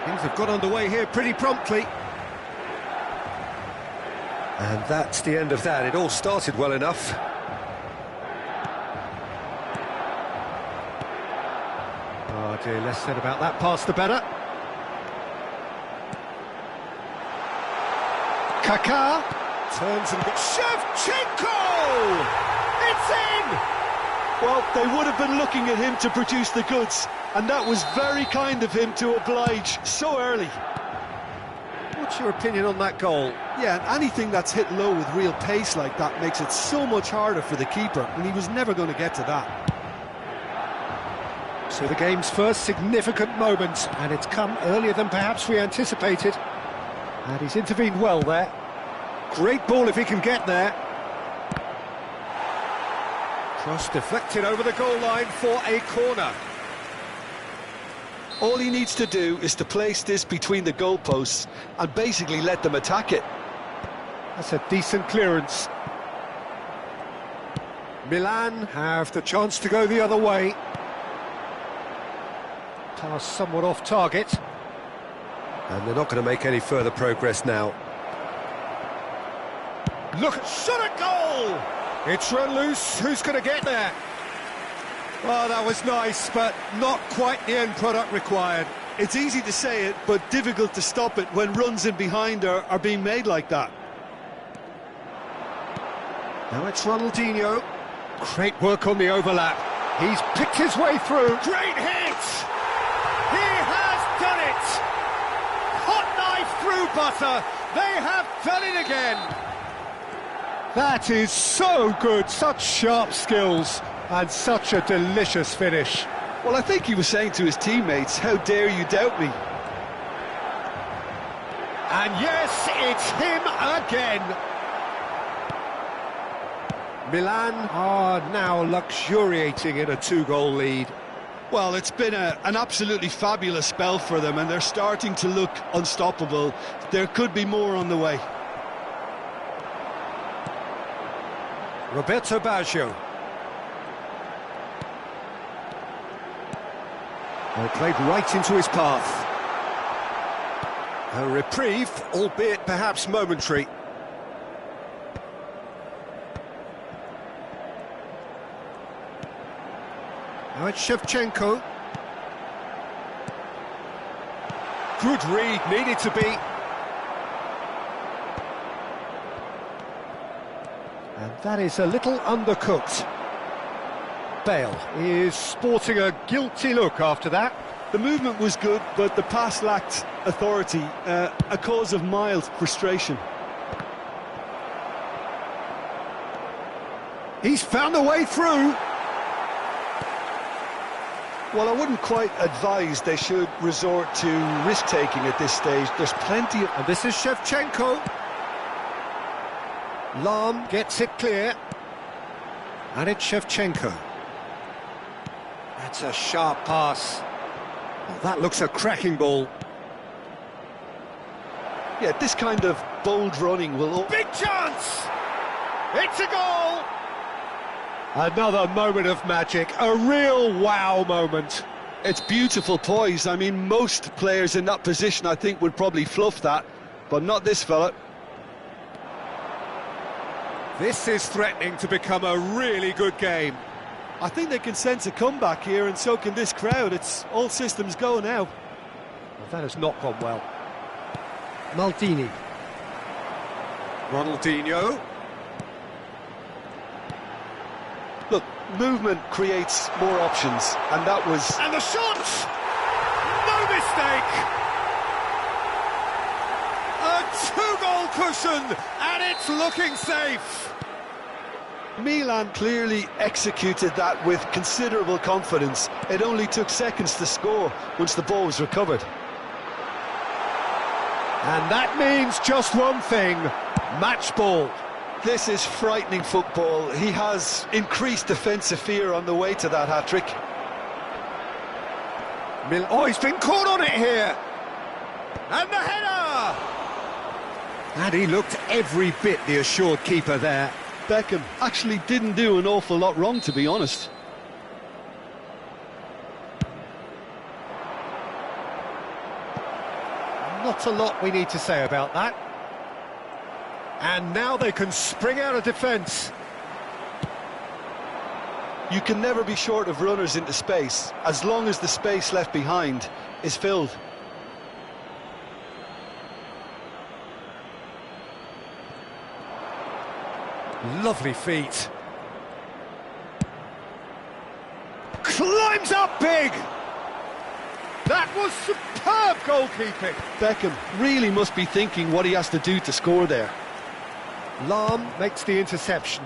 Speaker 1: Things have got underway here pretty promptly. And that's the end of that. It all started well enough. Oh dear, less said about that pass the better. Kaká turns and gets Shevchenko! It's in!
Speaker 2: Well, they would have been looking at him to produce the goods, and that was very kind of him to oblige so early.
Speaker 1: What's your opinion on that goal?
Speaker 2: Yeah, and anything that's hit low with real pace like that makes it so much harder for the keeper, and he was never going to get to that.
Speaker 1: So the game's first significant moment, and it's come earlier than perhaps we anticipated. And he's intervened well there. Great ball if he can get there. Cross deflected over the goal line for a corner.
Speaker 2: All he needs to do is to place this between the goalposts and basically let them attack it.
Speaker 1: That's a decent clearance. Milan have the chance to go the other way. Pass somewhat off target. And they're not going to make any further progress now. Look, shot at goal! It's run loose, who's going to get there? Well, that was nice, but not quite the end product required.
Speaker 2: It's easy to say it, but difficult to stop it when runs in behind are being made like that.
Speaker 1: Now it's Ronaldinho. Great work on the overlap. He's picked his way through. Great hit! He has done it! Hot knife through butter. They have done it again. That is so good, such sharp skills. And such a delicious finish.
Speaker 2: Well, I think he was saying to his teammates, how dare you doubt me?
Speaker 1: And yes, it's him again. Milan are now luxuriating in a two-goal lead.
Speaker 2: Well, it's been an absolutely fabulous spell for them, and they're starting to look unstoppable. There could be more on the way.
Speaker 1: Roberto Baggio. Well, played right into his path. A reprieve, albeit perhaps momentary. Now it's Shevchenko. Good read, needed to be. And that is a little undercooked. Bale is sporting a guilty look after that.
Speaker 2: The movement was good, but the pass lacked authority, a cause of mild frustration.
Speaker 1: He's found a way through.
Speaker 2: Well, I wouldn't quite advise they should resort to risk-taking at this stage. There's plenty of...
Speaker 1: And this is Shevchenko. Lahm gets it clear. And it's Shevchenko. That's a sharp pass. Well, that looks a cracking ball.
Speaker 2: Yeah, this kind of bold running will...
Speaker 1: Big chance! It's a goal! Another moment of magic, a real wow moment.
Speaker 2: It's beautiful poise. I mean, most players in that position, I think, would probably fluff that, but not this fella.
Speaker 1: This is threatening to become a really good game.
Speaker 2: I think they can sense a comeback here, and so can this crowd. It's all systems go now.
Speaker 1: Well, that has not gone well. Maldini. Ronaldinho.
Speaker 2: Look, movement creates more options, and that was...
Speaker 1: And the shot! No mistake! A two-goal cushion, and it's looking safe.
Speaker 2: Milan clearly executed that with considerable confidence. It only took seconds to score once the ball was recovered.
Speaker 1: And that means just one thing, match ball.
Speaker 2: This is frightening football. He has increased defensive fear on the way to that hat-trick.
Speaker 1: Oh, he's been caught on it here! And the header! And he looked every bit the assured keeper there.
Speaker 2: Beckham actually didn't do an awful lot wrong, to be honest.
Speaker 1: Not a lot we need to say about that. And now they can spring out of defence.
Speaker 2: You can never be short of runners into space, as long as the space left behind is filled.
Speaker 1: Lovely feet. Climbs up big! That was superb goalkeeping.
Speaker 2: Beckham really must be thinking what he has to do to score there.
Speaker 1: Lahm makes the interception.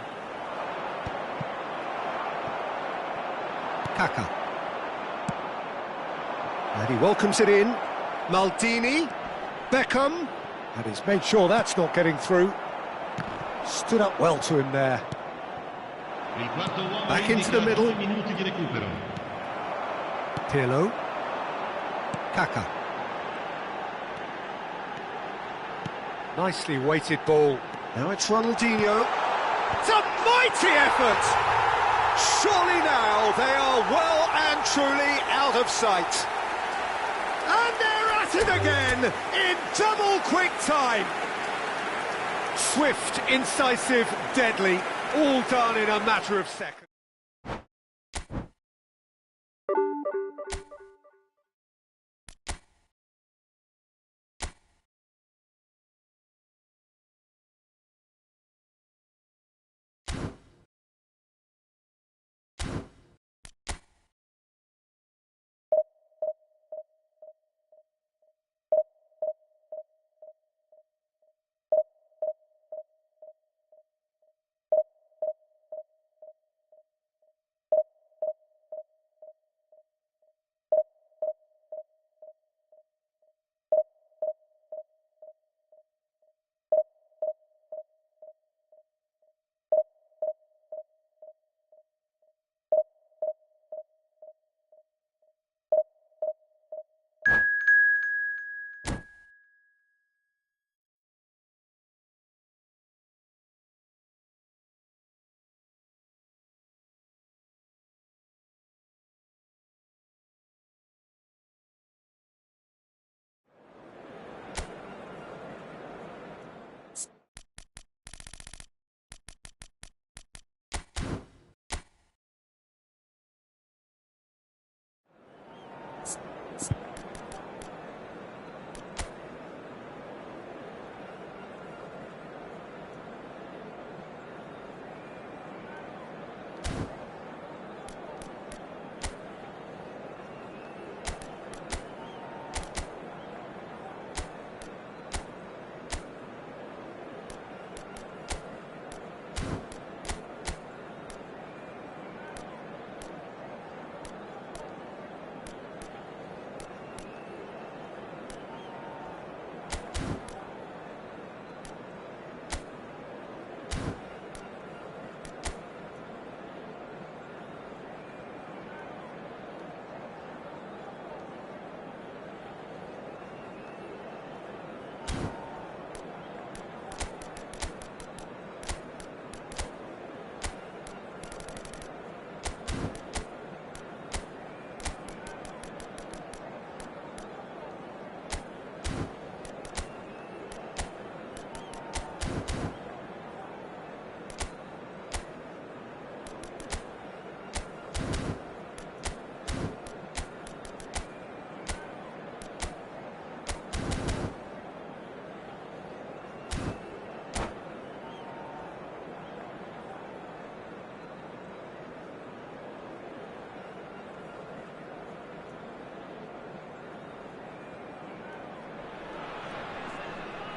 Speaker 1: Kaka. And he welcomes it in. Maldini. Beckham. And he's made sure that's not getting through. Stood up well to him there. Back into the middle. Pirlo. Kaka. Nicely weighted ball. Now it's Ronaldinho. It's a mighty effort! Surely now they are well and truly out of sight. And they're at it again in double quick time. Swift, incisive, deadly, all done in a matter of seconds.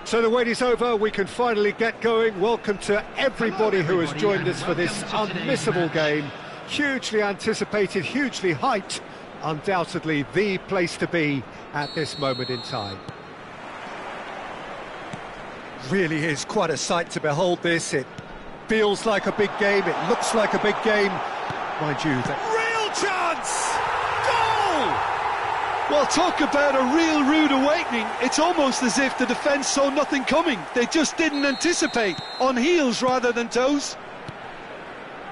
Speaker 1: So the wait is over, we can finally get going. Welcome to everybody who has joined us for this unmissable game. Hugely anticipated, hugely hyped, undoubtedly the place to be at this moment in time. Really is quite a sight to behold this. It feels like a big game, it looks like a big game. Mind you, that
Speaker 2: Real chance! Goal! Well, talk about a real rude awakening. It's almost as if the defence saw nothing coming. They just didn't anticipate. On heels rather than toes.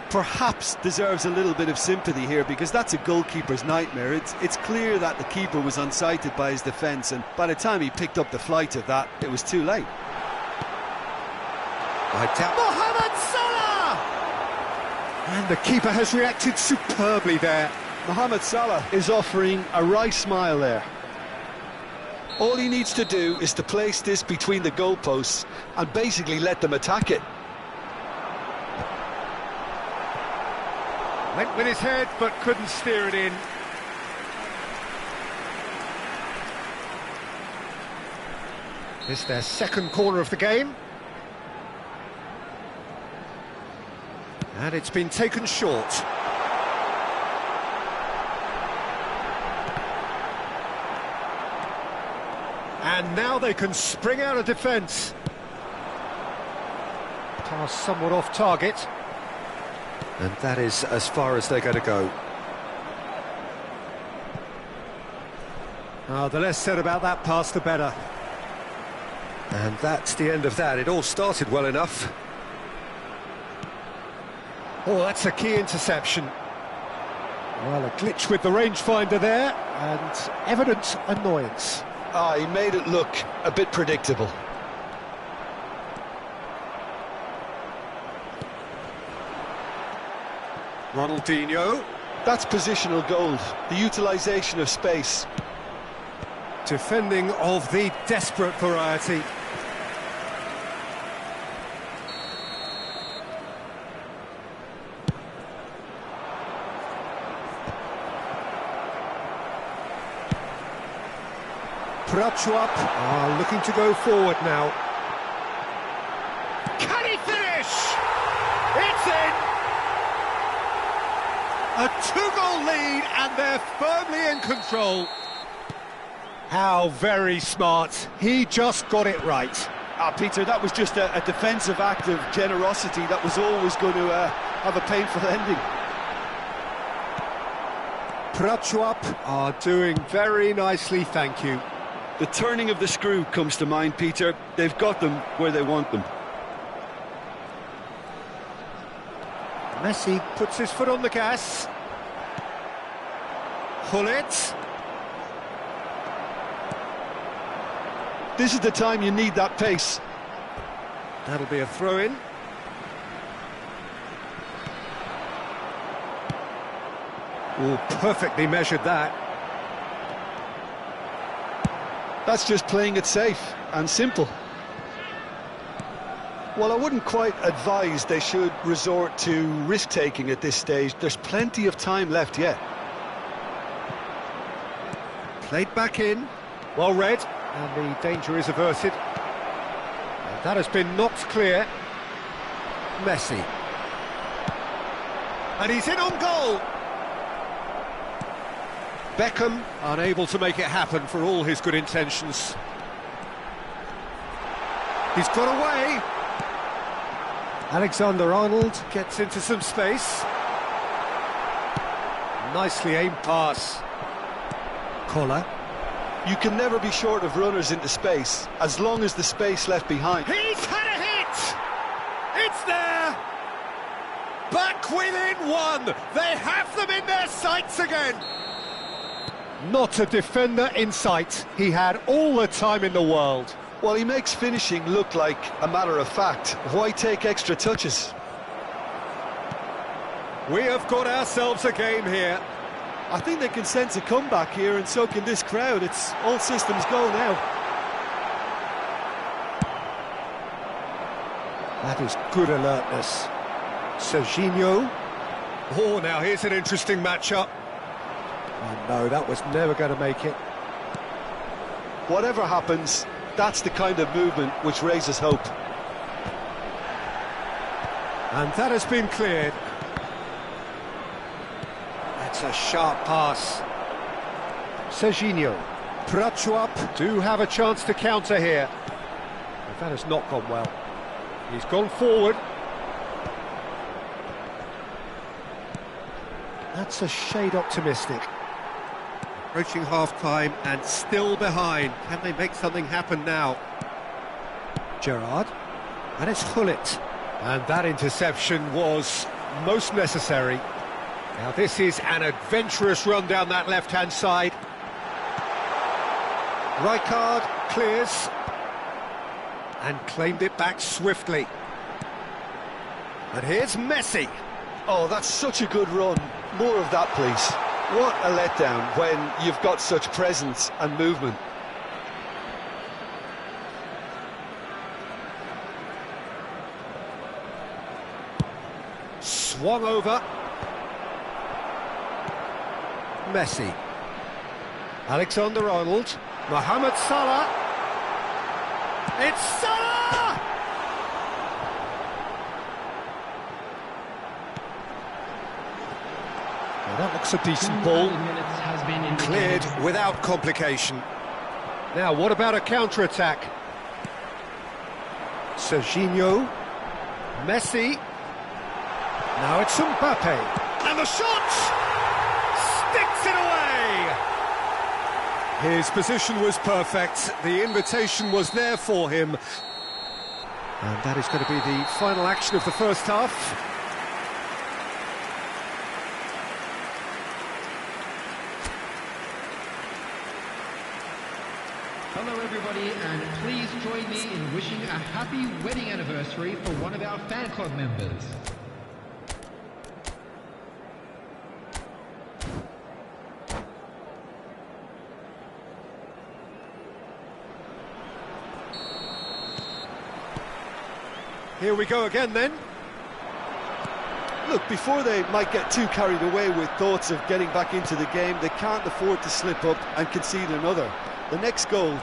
Speaker 2: Perhaps deserves a little bit of sympathy here, because that's a goalkeeper's nightmare. It's clear that the keeper was unsighted by his defence, and by the time he picked up the flight of that, it was too late.
Speaker 1: Mohamed Salah! And the keeper has reacted superbly there.
Speaker 2: Mohamed Salah is offering a wry smile there. All he needs to do is to place this between the goalposts and basically let them attack it.
Speaker 1: Went with his head, but couldn't steer it in. It's their second corner of the game. And it's been taken short. And now they can spring out of defence. Pass somewhat off target. And that is as far as they're going to go. The less said about that pass, the better. And that's the end of that. It all started well enough. Oh, that's a key interception. Well, a glitch with the rangefinder there, and evident annoyance.
Speaker 2: He made it look a bit predictable.
Speaker 1: Ronaldinho.
Speaker 2: That's positional gold, the utilisation of space.
Speaker 1: Defending of the desperate variety. Prachuap looking to go forward now. Can he finish? It's in! A 2-goal lead, and they're firmly in control. How very smart. He just got it right.
Speaker 2: Peter, that was just a defensive act of generosity that was always going to have a painful ending.
Speaker 1: Prachuap are doing very nicely, thank you.
Speaker 2: The turning of the screw comes to mind, Peter. They've got them where they want them.
Speaker 1: Messi puts his foot on the gas. Hullet.
Speaker 2: This is the time you need that pace.
Speaker 1: That'll be a throw-in. Oh, perfectly measured that.
Speaker 2: That's just playing it safe and simple. Well, I wouldn't quite advise they should resort to risk-taking at this stage. There's plenty of time left yet.
Speaker 1: Played back in, well read, and the danger is averted. And that has been knocked clear. Messi. And he's in on goal! Beckham unable to make it happen for all his good intentions. He's got away. Alexander-Arnold gets into some space. Nicely aimed pass. Collar.
Speaker 2: You can never be short of runners into space, as long as the space left behind.
Speaker 1: He's had a hit! It's there! Back within one! They have them in their sights again! Not a defender in sight. He had all the time in the world.
Speaker 2: Well, he makes finishing look like a matter of fact. Why take extra touches?
Speaker 1: We have got ourselves a game here.
Speaker 2: I think they can sense a comeback here, and so can this crowd. It's all systems go now.
Speaker 1: That is good alertness. Serginho. Oh, now here's an interesting matchup. Oh no, that was never going to make it.
Speaker 2: Whatever happens, that's the kind of movement which raises hope.
Speaker 1: And that has been cleared. That's a sharp pass. Serginho. Prachuap do have a chance to counter here. But that has not gone well. He's gone forward. That's a shade optimistic. Approaching half-time and still behind. Can they make something happen now? Gerrard. And it's Hullet. And that interception was most necessary. Now this is an adventurous run down that left-hand side. Rijkaard clears. And claimed it back swiftly. And here's Messi.
Speaker 2: Oh, that's such a good run. More of that, please. What a letdown when you've got such presence and movement.
Speaker 1: Swung over. Messi. Alexander-Arnold. Mohamed Salah. It's Salah! Well, that looks a decent ball. Cleared without complication. Now, what about a counter-attack? Serginho. Messi. Now it's Mbappe. And the shot! Sticks it away! His position was perfect. The invitation was there for him. And that is going to be the final action of the first half.
Speaker 3: Hello everybody, and please join me in wishing a happy wedding anniversary for one of our fan club members.
Speaker 1: Here we go again then.
Speaker 2: Look, before they might get too carried away with thoughts of getting back into the game, they can't afford to slip up and concede another. The next goal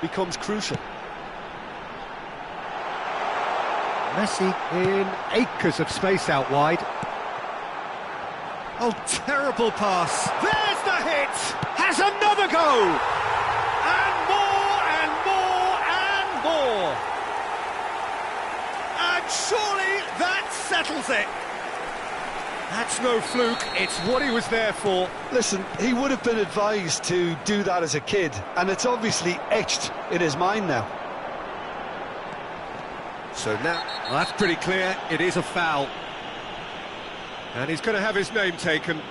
Speaker 2: becomes crucial.
Speaker 1: Messi in acres of space out wide. Oh, terrible pass. There's the hit! Has another go! And more and more and more! And surely that settles it! That's no fluke, it's what he was there for.
Speaker 2: Listen, he would have been advised to do that as a kid, and it's obviously etched in his mind now.
Speaker 1: So now, well, that's pretty clear, it is a foul. And he's going to have his name taken.